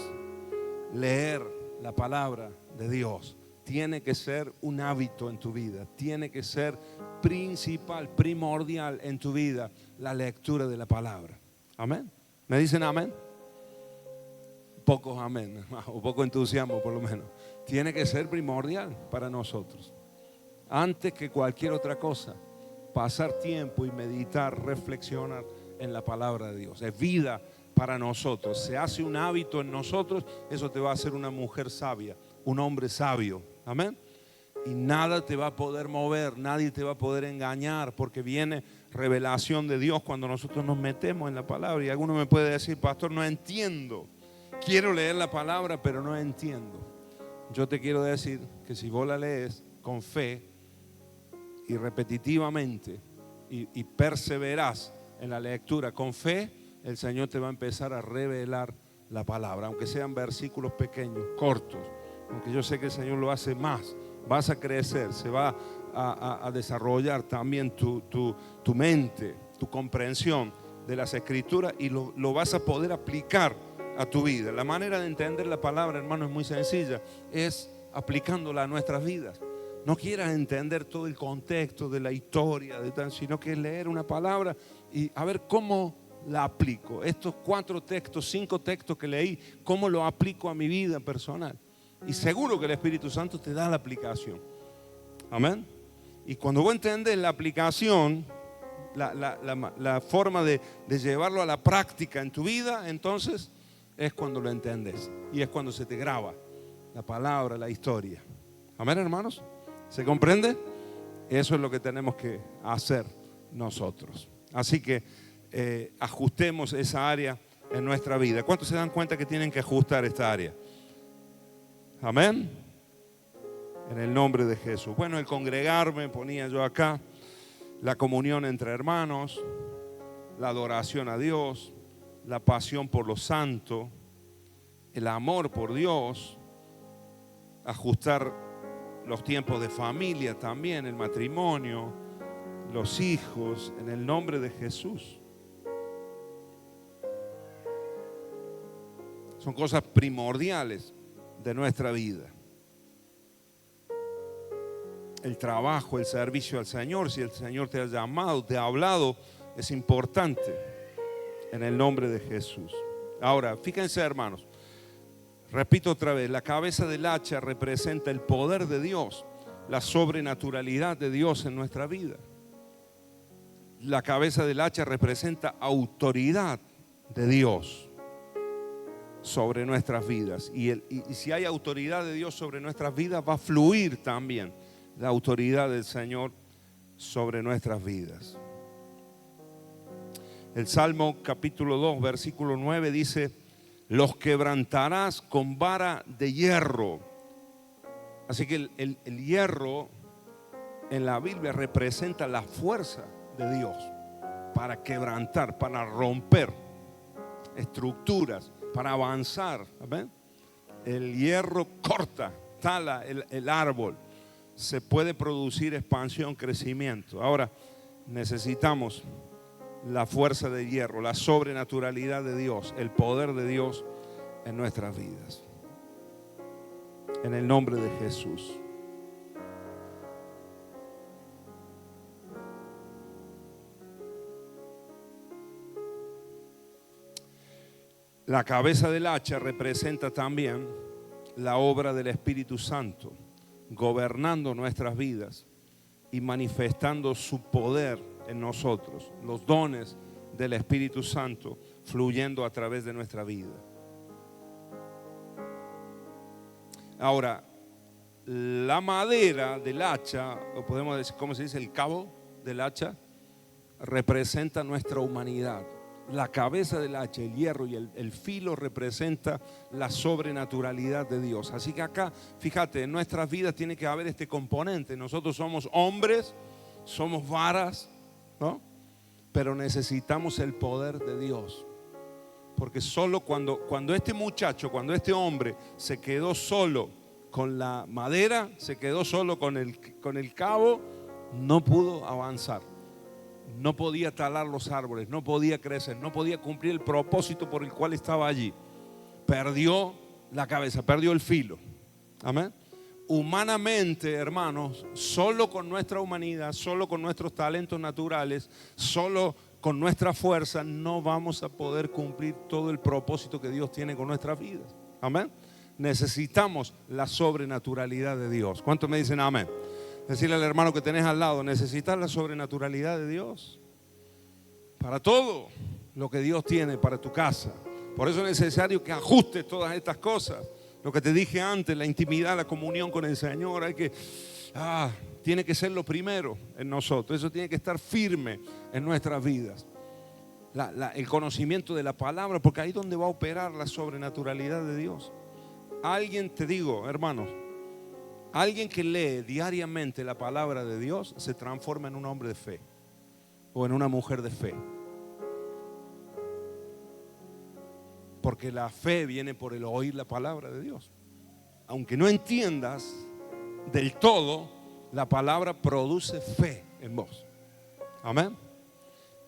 leer la palabra de Dios. Tiene que ser un hábito en tu vida, tiene que ser principal, primordial en tu vida, la lectura de la palabra. Amén. ¿Me dicen amén? Pocos amén, o poco entusiasmo por lo menos. Tiene que ser primordial para nosotros. Antes que cualquier otra cosa, pasar tiempo y meditar, reflexionar en la palabra de Dios. Es vida para nosotros. Se hace un hábito en nosotros, eso te va a hacer una mujer sabia, un hombre sabio. Amén. Y nada te va a poder mover, nadie te va a poder engañar, porque viene revelación de Dios cuando nosotros nos metemos en la palabra. Y alguno me puede decir, pastor, no entiendo. Quiero leer la palabra, pero no entiendo. Yo te quiero decir que si vos la lees con fe y repetitivamente y perseverás en la lectura con fe, el Señor te va a empezar a revelar la palabra, aunque sean versículos pequeños, cortos, aunque yo sé que el Señor lo hace más. Vas a crecer, se va a desarrollar también tu mente, tu comprensión de las Escrituras, y lo vas a poder aplicar a tu vida. La manera de entender la palabra, hermano, es muy sencilla, es aplicándola a nuestras vidas. No quieras entender todo el contexto de la historia, sino que leer una palabra y a ver cómo la aplico. Estos 4 textos, 5 textos que leí, cómo lo aplico a mi vida personal. Y seguro que el Espíritu Santo te da la aplicación. Amén. Y cuando vos entendés la aplicación, la forma de llevarlo a la práctica en tu vida, entonces es cuando lo entendés. Y es cuando se te graba la palabra, la historia. Amén, hermanos. ¿Se comprende? Eso es lo que tenemos que hacer nosotros. Así que ajustemos esa área en nuestra vida. ¿Cuántos se dan cuenta que tienen que ajustar esta área? Amén. En el nombre de Jesús. Bueno, el congregarme, ponía yo acá, la comunión entre hermanos, la adoración a Dios, la pasión por lo santo, el amor por Dios, ajustar los tiempos de familia también, el matrimonio, los hijos, en el nombre de Jesús. Son cosas primordiales de nuestra vida. El trabajo, el servicio al Señor, si el Señor te ha llamado, te ha hablado, es importante en el nombre de Jesús. Ahora, fíjense, hermanos, repito otra vez, la cabeza del hacha representa el poder de Dios, la sobrenaturalidad de Dios en nuestra vida. La cabeza del hacha representa autoridad de Dios sobre nuestras vidas. Y si hay autoridad de Dios sobre nuestras vidas, va a fluir también la autoridad del Señor sobre nuestras vidas. El Salmo capítulo 2, versículo 9 dice: los quebrantarás con vara de hierro. Así que el hierro en la Biblia representa la fuerza de Dios para quebrantar, para romper estructuras, para avanzar. ¿Ven? El hierro corta, tala el árbol. Se puede producir expansión, crecimiento. Ahora necesitamos la fuerza del hierro, la sobrenaturalidad de Dios, el poder de Dios en nuestras vidas. En el nombre de Jesús. La cabeza del hacha representa también la obra del Espíritu Santo, gobernando nuestras vidas y manifestando su poder en nosotros, los dones del Espíritu Santo fluyendo a través de nuestra vida. Ahora, la madera del hacha, o podemos decir, ¿cómo se dice? El cabo del hacha, representa nuestra humanidad. La cabeza del hacha, el hierro y el filo representa la sobrenaturalidad de Dios. Así que acá, fíjate, en nuestras vidas tiene que haber este componente. Nosotros somos hombres, somos varas, ¿no? Pero necesitamos el poder de Dios. Porque solo cuando este muchacho, cuando este hombre se quedó solo con la madera, se quedó solo con el cabo, no pudo avanzar. No podía talar los árboles, no podía crecer, no podía cumplir el propósito por el cual estaba allí. Perdió la cabeza, perdió el filo. Amén. Humanamente, hermanos, solo con nuestra humanidad, solo con nuestros talentos naturales, solo con nuestra fuerza, no vamos a poder cumplir todo el propósito que Dios tiene con nuestras vidas. Amén. Necesitamos la sobrenaturalidad de Dios. ¿Cuántos me dicen amén? Decirle al hermano que tenés al lado, necesitas la sobrenaturalidad de Dios para todo lo que Dios tiene para tu casa. Por eso es necesario que ajustes todas estas cosas. Lo que te dije antes, la intimidad, la comunión con el Señor, tiene que ser lo primero en nosotros. Eso tiene que estar firme en nuestras vidas. El conocimiento de la palabra, porque ahí es donde va a operar la sobrenaturalidad de Dios. Alguien, te digo, hermanos, alguien que lee diariamente la palabra de Dios se transforma en un hombre de fe o en una mujer de fe. Porque la fe viene por el oír la palabra de Dios. Aunque no entiendas del todo, la palabra produce fe en vos. Amén.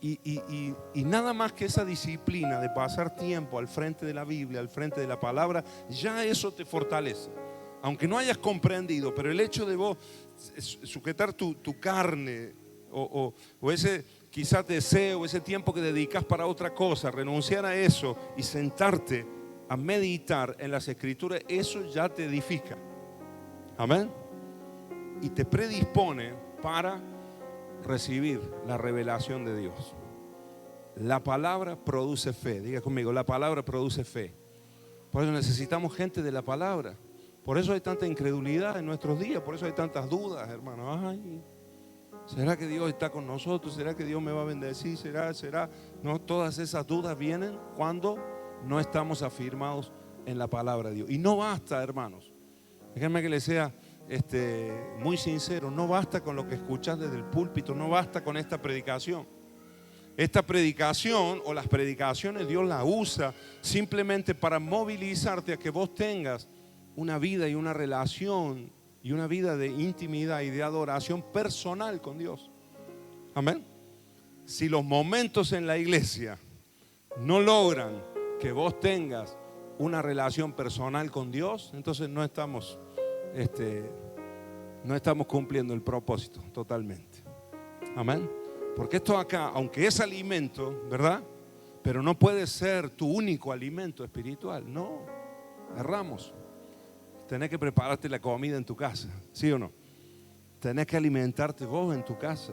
Y nada más que esa disciplina de pasar tiempo al frente de la Biblia, al frente de la palabra, ya eso te fortalece. Aunque no hayas comprendido, pero el hecho de vos sujetar tu carne o ese quizás deseo, ese tiempo que dedicas para otra cosa, renunciar a eso y sentarte a meditar en las Escrituras, eso ya te edifica. Amén. Y te predispone para recibir la revelación de Dios. La palabra produce fe. Diga conmigo, la palabra produce fe. Por eso necesitamos gente de la palabra. Por eso hay tanta incredulidad en nuestros días. Por eso hay tantas dudas, hermano. Ay, ¿será que Dios está con nosotros? ¿Será que Dios me va a bendecir? ¿Será? No, todas esas dudas vienen cuando no estamos afirmados en la palabra de Dios. Y no basta, hermanos. Déjenme que les sea muy sincero. No basta con lo que escuchas desde el púlpito. No basta con esta predicación. Esta predicación o las predicaciones Dios la usa simplemente para movilizarte a que vos tengas una vida y una relación y una vida de intimidad y de adoración personal con Dios. Amén. Si los momentos en la iglesia no logran que vos tengas una relación personal con Dios, entonces no estamos cumpliendo el propósito totalmente. Amén. Porque esto acá, aunque es alimento, ¿verdad? Pero no puede ser tu único alimento espiritual. No, erramos. Tenés que prepararte la comida en tu casa, ¿sí o no? Tenés que alimentarte vos en tu casa.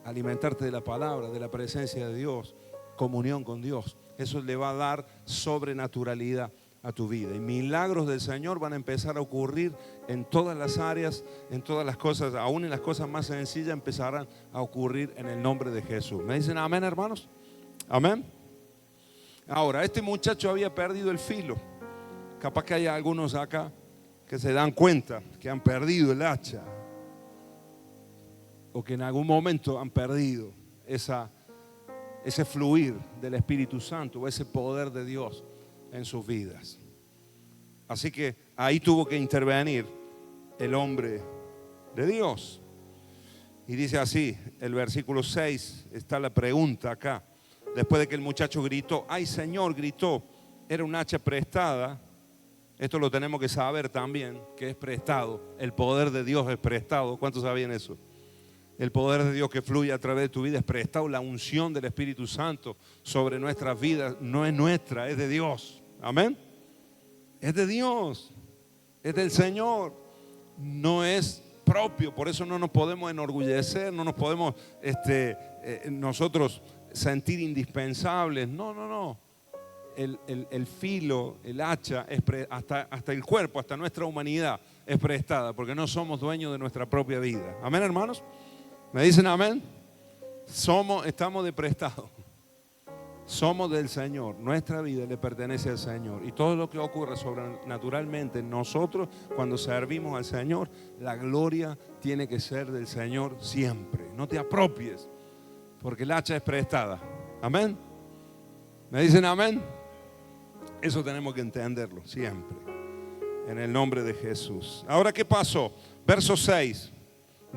Alimentarte de la palabra, de la presencia de Dios, comunión con Dios. Eso le va a dar sobrenaturalidad a tu vida. Y milagros del Señor van a empezar a ocurrir en todas las áreas, en todas las cosas, aún en las cosas más sencillas empezarán a ocurrir en el nombre de Jesús. ¿Me dicen amén, hermanos? Amén. Ahora, este muchacho había perdido el filo. Capaz que haya algunos acá que se dan cuenta que han perdido el hacha o que en algún momento han perdido ese fluir del Espíritu Santo o ese poder de Dios en sus vidas. Así que ahí tuvo que intervenir el hombre de Dios. Y dice así, el versículo 6, está la pregunta acá. Después de que el muchacho gritó, ¡ay, Señor! Gritó, era un hacha prestada. Esto lo tenemos que saber también, que es prestado. El poder de Dios es prestado. ¿Cuántos sabían eso? El poder de Dios que fluye a través de tu vida es prestado. La unción del Espíritu Santo sobre nuestras vidas no es nuestra, es de Dios. Amén. Es de Dios, es del Señor. No es propio, por eso no nos podemos enorgullecer, no nos podemos nosotros sentir indispensables. No, no, no. El filo, el hacha, hasta el cuerpo, hasta nuestra humanidad es prestada, porque no somos dueños de nuestra propia vida. ¿Amén, hermanos? ¿Me dicen amén? Estamos de prestado. Somos del Señor, nuestra vida le pertenece al Señor. Y todo lo que ocurre sobrenaturalmente en nosotros, cuando servimos al Señor, la gloria tiene que ser del Señor siempre. No te apropies, porque el hacha es prestada. ¿Amén? ¿Me dicen amén? Eso tenemos que entenderlo siempre, en el nombre de Jesús. Ahora, ¿qué pasó? Verso 6.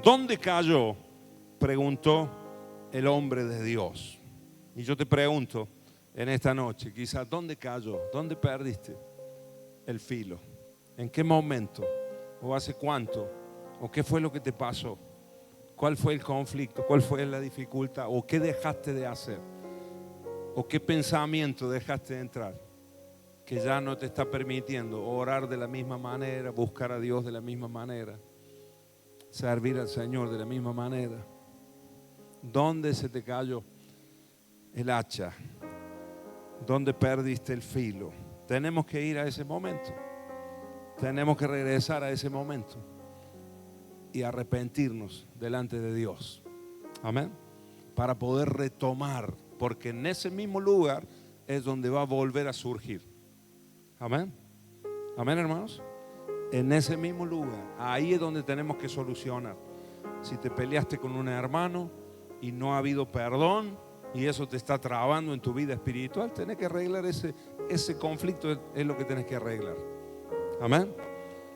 ¿Dónde cayó?, preguntó el hombre de Dios. Y yo te pregunto en esta noche, quizás, ¿dónde cayó? ¿Dónde perdiste el filo? ¿En qué momento? ¿O hace cuánto? ¿O qué fue lo que te pasó? ¿Cuál fue el conflicto? ¿Cuál fue la dificultad? ¿O qué dejaste de hacer? ¿O qué pensamiento dejaste de entrar? Que ya no te está permitiendo orar de la misma manera, buscar a Dios de la misma manera, servir al Señor de la misma manera. ¿Dónde se te cayó el hacha? ¿Dónde perdiste el filo? Tenemos que ir a ese momento. Tenemos que regresar a ese momento y arrepentirnos delante de Dios. Amén. Para poder retomar, porque en ese mismo lugar es donde va a volver a surgir. Amén. Amén, hermanos. En ese mismo lugar, ahí es donde tenemos que solucionar. Si te peleaste con un hermano y no ha habido perdón y eso te está trabando en tu vida espiritual, tenés que arreglar ese conflicto, es lo que tenés que arreglar. Amén.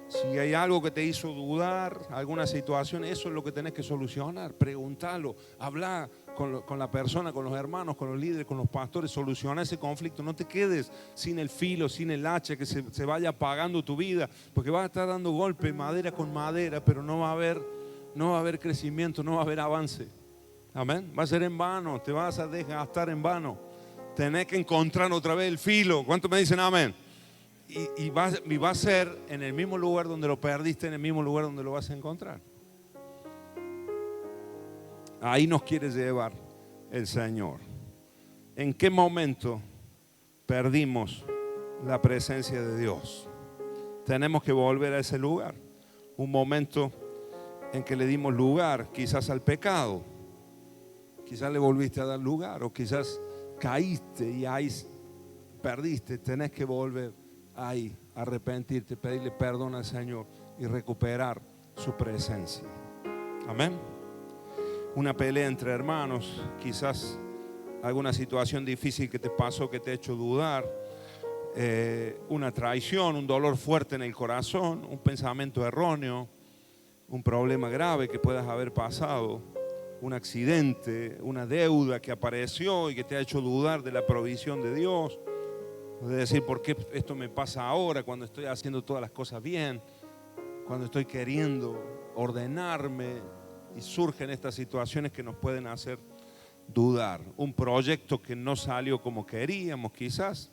Si hay algo que te hizo dudar, alguna situación, eso es lo que tenés que solucionar. Preguntalo, habla con la persona, con los hermanos, con los líderes, con los pastores. Soluciona ese conflicto. No te quedes sin el filo, sin el hacha, que se vaya apagando tu vida, porque vas a estar dando golpe madera con madera, pero no va a haber crecimiento, no va a haber avance. Amén. Va a ser en vano, te vas a desgastar en vano. Tenés que encontrar otra vez el filo. ¿Cuántos me dicen amén? Y va a ser en el mismo lugar donde lo perdiste, en el mismo lugar donde lo vas a encontrar. Ahí nos quiere llevar el Señor. ¿En qué momento perdimos la presencia de Dios? Tenemos que volver a ese lugar. Un momento en que le dimos lugar quizás al pecado. Quizás le volviste a dar lugar, o quizás caíste y ahí perdiste. Tenés que volver ahí, arrepentirte, pedirle perdón al Señor y recuperar su presencia. Amén. Una pelea entre hermanos, quizás alguna situación difícil que te pasó, que te ha hecho dudar, una traición, un dolor fuerte en el corazón, un pensamiento erróneo, un problema grave que puedas haber pasado, un accidente, una deuda que apareció y que te ha hecho dudar de la provisión de Dios. De decir, ¿por qué esto me pasa ahora cuando estoy haciendo todas las cosas bien? Cuando estoy queriendo ordenarme y surgen estas situaciones que nos pueden hacer dudar. Un proyecto que no salió como queríamos quizás.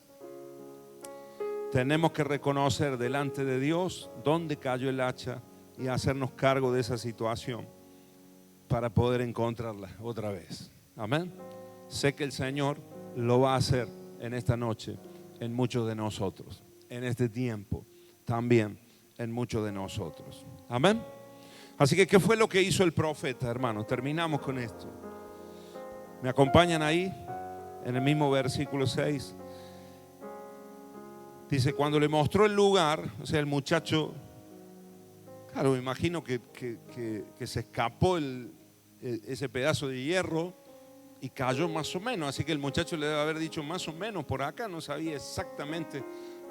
Tenemos que reconocer delante de Dios dónde cayó el hacha y hacernos cargo de esa situación para poder encontrarla otra vez. Amén. Sé que el Señor lo va a hacer en esta noche en muchos de nosotros, en este tiempo también en muchos de nosotros. Amén. Así que, ¿qué fue lo que hizo el profeta, hermanos? Terminamos con esto. ¿Me acompañan ahí? En el mismo versículo 6. Dice, cuando le mostró el lugar, o sea, el muchacho, claro, me imagino que se escapó ese pedazo de hierro y cayó más o menos, así que el muchacho le debe haber dicho más o menos por acá, no sabía exactamente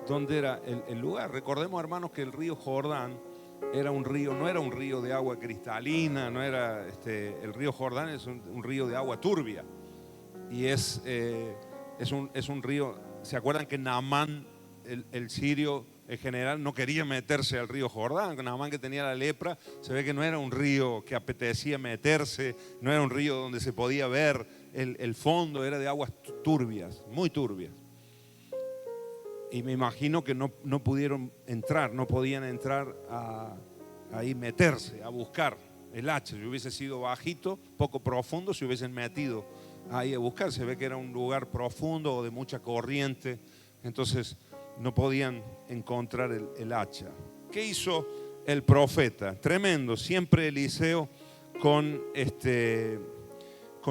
dónde era el lugar. Recordemos, hermanos, que el río Jordán era un río, no era un río de agua cristalina, no era el río Jordán es un río de agua turbia y es un río. ¿Se acuerdan que Naamán, el sirio en general, no quería meterse al río Jordán? Naamán, que tenía la lepra, se ve que no era un río que apetecía meterse, no era un río donde se podía ver el fondo, era de aguas turbias, muy turbias. Y me imagino que no pudieron entrar, no podían entrar ahí meterse a buscar el hacha. Si hubiese sido bajito, poco profundo, se hubiesen metido ahí a buscar. Se ve que era un lugar profundo o de mucha corriente, entonces no podían encontrar el hacha. ¿Qué hizo el profeta? Tremendo, siempre Eliseo con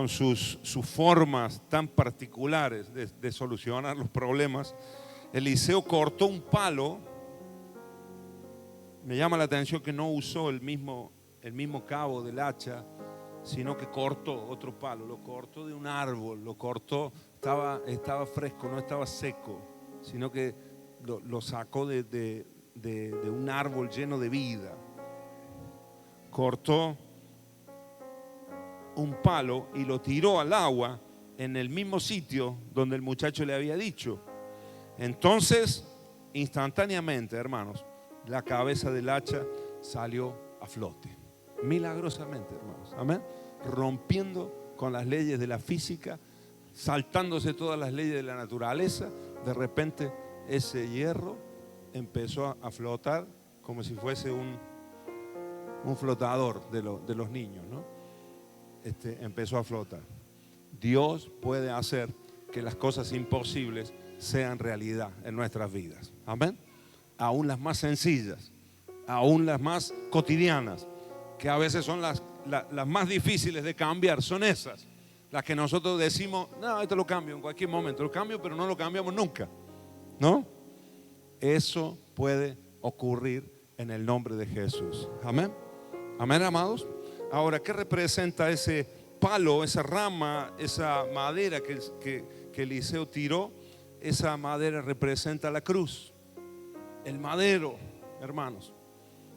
sus formas tan particulares de solucionar los problemas. Eliseo cortó un palo. Me llama la atención que no usó el mismo cabo del hacha, sino que cortó otro palo, lo cortó de un árbol, lo cortó, estaba fresco, no estaba seco, sino que lo sacó de un árbol lleno de vida. Cortó un palo y lo tiró al agua en el mismo sitio donde el muchacho le había dicho. Entonces, instantáneamente, hermanos, la cabeza del hacha salió a flote. Milagrosamente, hermanos. Amén. Rompiendo con las leyes de la física, saltándose todas las leyes de la naturaleza, de repente ese hierro empezó a flotar como si fuese un flotador de los niños, ¿no? Empezó a flotar. Dios puede hacer que las cosas imposibles sean realidad en nuestras vidas. Amén. Aún las más sencillas, aún las más cotidianas, que a veces son las más difíciles de cambiar, son esas las que nosotros decimos, no, esto lo cambio en cualquier momento, lo cambio, pero no lo cambiamos nunca, ¿no? Eso puede ocurrir en el nombre de Jesús. Amén. Amén, amados. Ahora, ¿qué representa ese palo, esa rama, esa madera que Eliseo tiró? Esa madera representa la cruz, el madero, hermanos,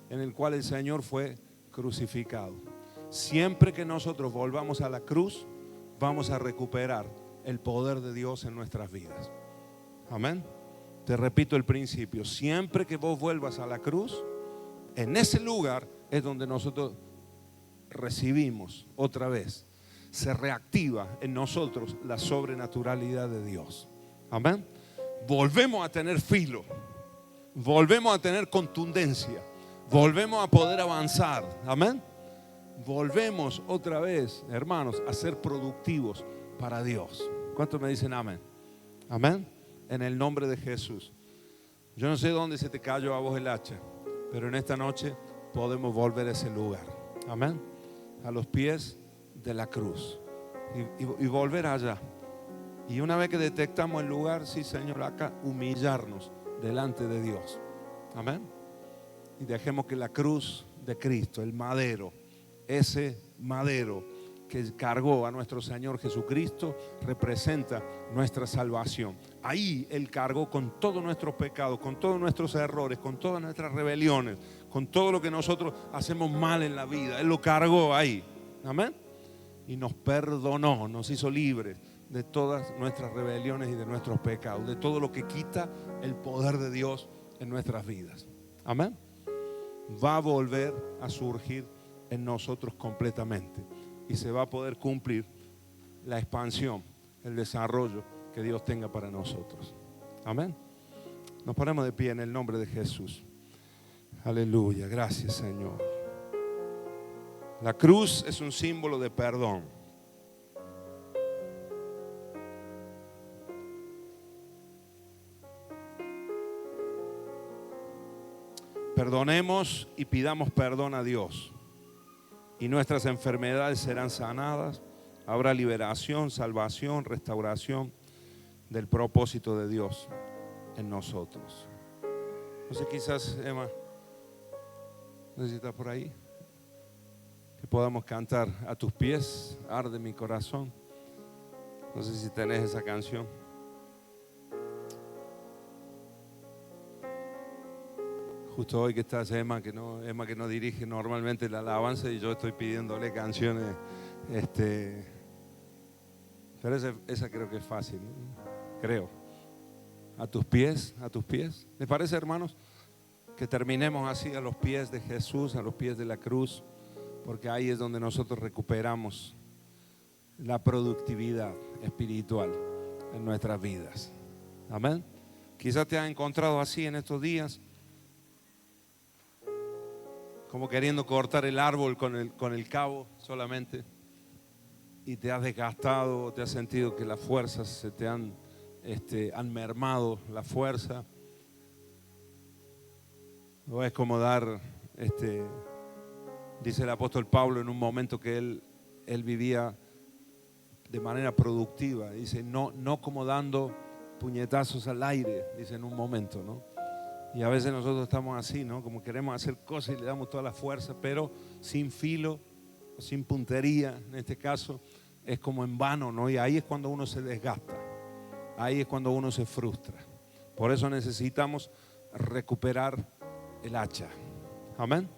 en el cual el Señor fue crucificado. Siempre que nosotros volvamos a la cruz, vamos a recuperar el poder de Dios en nuestras vidas. Amén. Te repito el principio, siempre que vos vuelvas a la cruz, en ese lugar es donde nosotros recibimos otra vez, se reactiva en nosotros la sobrenaturalidad de Dios. Amén. Volvemos a tener filo, volvemos a tener contundencia, volvemos a poder avanzar. Amén. Volvemos otra vez, hermanos, a ser productivos para Dios. ¿Cuántos me dicen amén? Amén. En el nombre de Jesús. Yo no sé dónde se te cayó a vos el hacha, pero en esta noche podemos volver a ese lugar. Amén. A los pies de la cruz y volver allá. Y una vez que detectamos el lugar, sí, Señor, acá humillarnos delante de Dios. Amén. Y dejemos que la cruz de Cristo, el madero, ese madero que cargó a nuestro Señor Jesucristo, representa nuestra salvación. Ahí Él cargó con todos nuestros pecados, con todos nuestros errores, con todas nuestras rebeliones, con todo lo que nosotros hacemos mal en la vida. Él lo cargó ahí. Amén. Y nos perdonó, nos hizo libres de todas nuestras rebeliones y de nuestros pecados, de todo lo que quita el poder de Dios en nuestras vidas. Amén. Va a volver a surgir en nosotros completamente y se va a poder cumplir la expansión, el desarrollo que Dios tenga para nosotros. Amén. Nos ponemos de pie en el nombre de Jesús. Aleluya. Gracias, Señor. La cruz es un símbolo de perdón. Perdonemos y pidamos perdón a Dios. Y nuestras enfermedades serán sanadas. Habrá liberación, salvación, restauración del propósito de Dios en nosotros. No sé, quizás, Emma, no sé si estás por ahí, que podamos cantar a tus pies, arde mi corazón. No sé si tenés esa canción. Justo hoy que estás Emma que no dirige normalmente la alabanza y yo estoy pidiéndole canciones, pero esa creo que es fácil, ¿no? Creo. A tus pies. ¿Les parece, hermanos, que terminemos así a los pies de Jesús, a los pies de la cruz? Porque ahí es donde nosotros recuperamos la productividad espiritual en nuestras vidas. Amén. Quizás te has encontrado así en estos días, como queriendo cortar el árbol con el cabo solamente, y te has desgastado, te has sentido que las fuerzas se te han mermado la fuerza. O es como dar, dice el apóstol Pablo en un momento que él vivía de manera productiva. Dice, no como dando puñetazos al aire, dice en un momento, ¿no? Y a veces nosotros estamos así, ¿no? Como queremos hacer cosas y le damos toda la fuerza, pero sin filo, sin puntería, en este caso, es como en vano, ¿no? Y ahí es cuando uno se desgasta, ahí es cuando uno se frustra. Por eso necesitamos recuperar el hacha. Amén.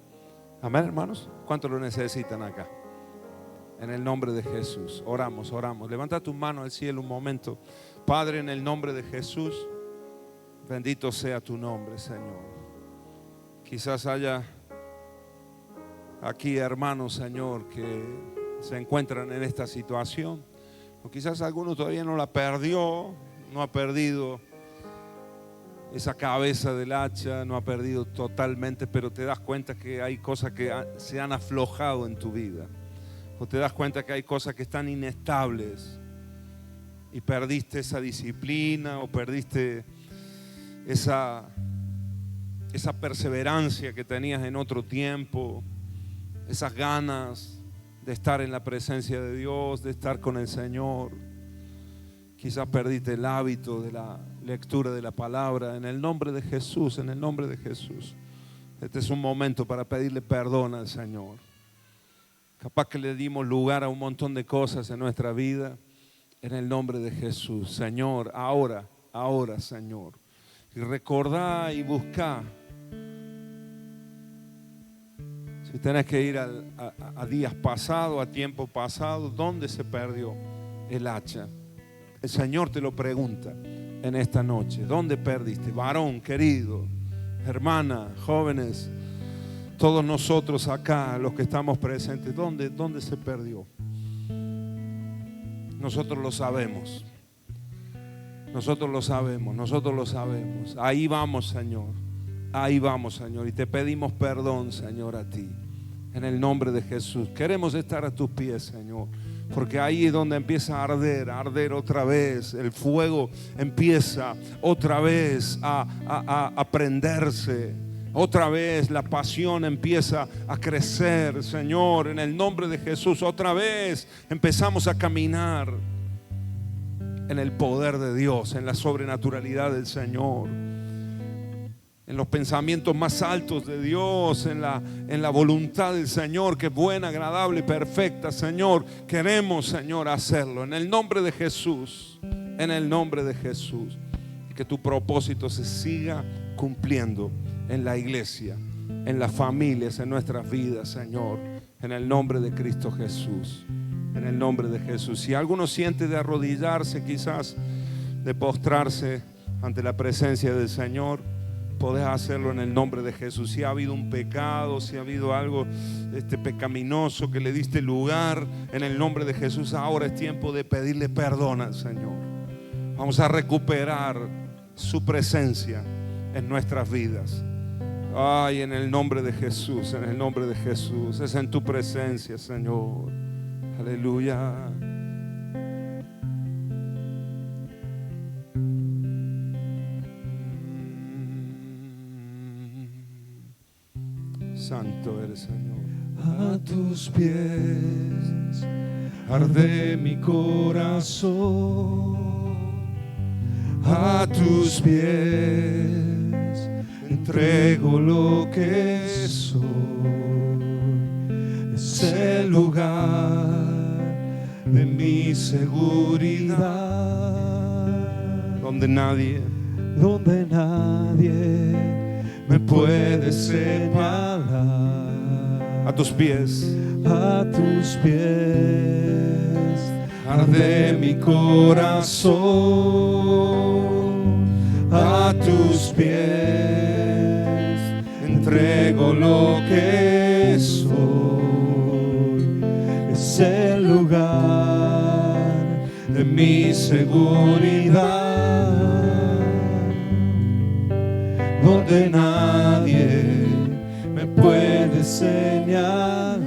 Amén, hermanos. ¿Cuántos lo necesitan acá? En el nombre de Jesús. Oramos. Levanta tu mano al cielo un momento. Padre, en el nombre de Jesús, bendito sea tu nombre, Señor. Quizás haya aquí hermanos, Señor, que se encuentran en esta situación. O quizás alguno todavía no la perdió, no ha perdido esa cabeza del hacha, no ha perdido totalmente, pero te das cuenta que hay cosas que se han aflojado en tu vida. O te das cuenta que hay cosas que están inestables y perdiste esa disciplina o perdiste esa perseverancia que tenías en otro tiempo, esas ganas de estar en la presencia de Dios, de estar con el Señor. Quizás perdiste el hábito de la lectura de la palabra. En el nombre de Jesús, en el nombre de Jesús, este es un momento para pedirle perdón al Señor. Capaz que le dimos lugar a un montón de cosas en nuestra vida. En el nombre de Jesús, Señor, ahora, Señor. Y recordá y buscá. Si tenés que ir a días pasados, a tiempo pasado, ¿dónde se perdió el hacha? El Señor te lo pregunta en esta noche. ¿Dónde perdiste? Varón querido, hermana, jóvenes, todos nosotros acá, los que estamos presentes, ¿dónde se perdió? Nosotros lo sabemos. Nosotros lo sabemos. Ahí vamos, Señor. Y te pedimos perdón, Señor, a ti. En el nombre de Jesús. Queremos estar a tus pies, Señor. Porque ahí es donde empieza a arder otra vez. El fuego empieza otra vez a prenderse. Otra vez la pasión empieza a crecer, Señor, en el nombre de Jesús. Otra vez empezamos a caminar en el poder de Dios, en la sobrenaturalidad del Señor, en los pensamientos más altos de Dios, en la voluntad del Señor, que es buena, agradable y perfecta. Señor, queremos, Señor, hacerlo en el nombre de Jesús, en el nombre de Jesús. Y que tu propósito se siga cumpliendo en la iglesia, en las familias, en nuestras vidas, Señor, en el nombre de Cristo Jesús, en el nombre de Jesús. Si alguno siente de arrodillarse, quizás de postrarse ante la presencia del Señor, podés hacerlo en el nombre de Jesús. Si ha habido un pecado, si ha habido algo pecaminoso que le diste lugar, en el nombre de Jesús, ahora es tiempo de pedirle perdón al Señor. Vamos a recuperar su presencia en nuestras vidas. Ay, en el nombre de Jesús, en el nombre de Jesús. Es en tu presencia, Señor. Aleluya. Santo eres, Señor. A tus pies arde mi corazón. A tus pies entrego lo que soy. Es el lugar de mi seguridad, Donde nadie me puede separar. a tus pies A tus pies arde mi corazón. A tus pies entrego lo que soy. Es el lugar de mi seguridad, donde nadie me puede señalar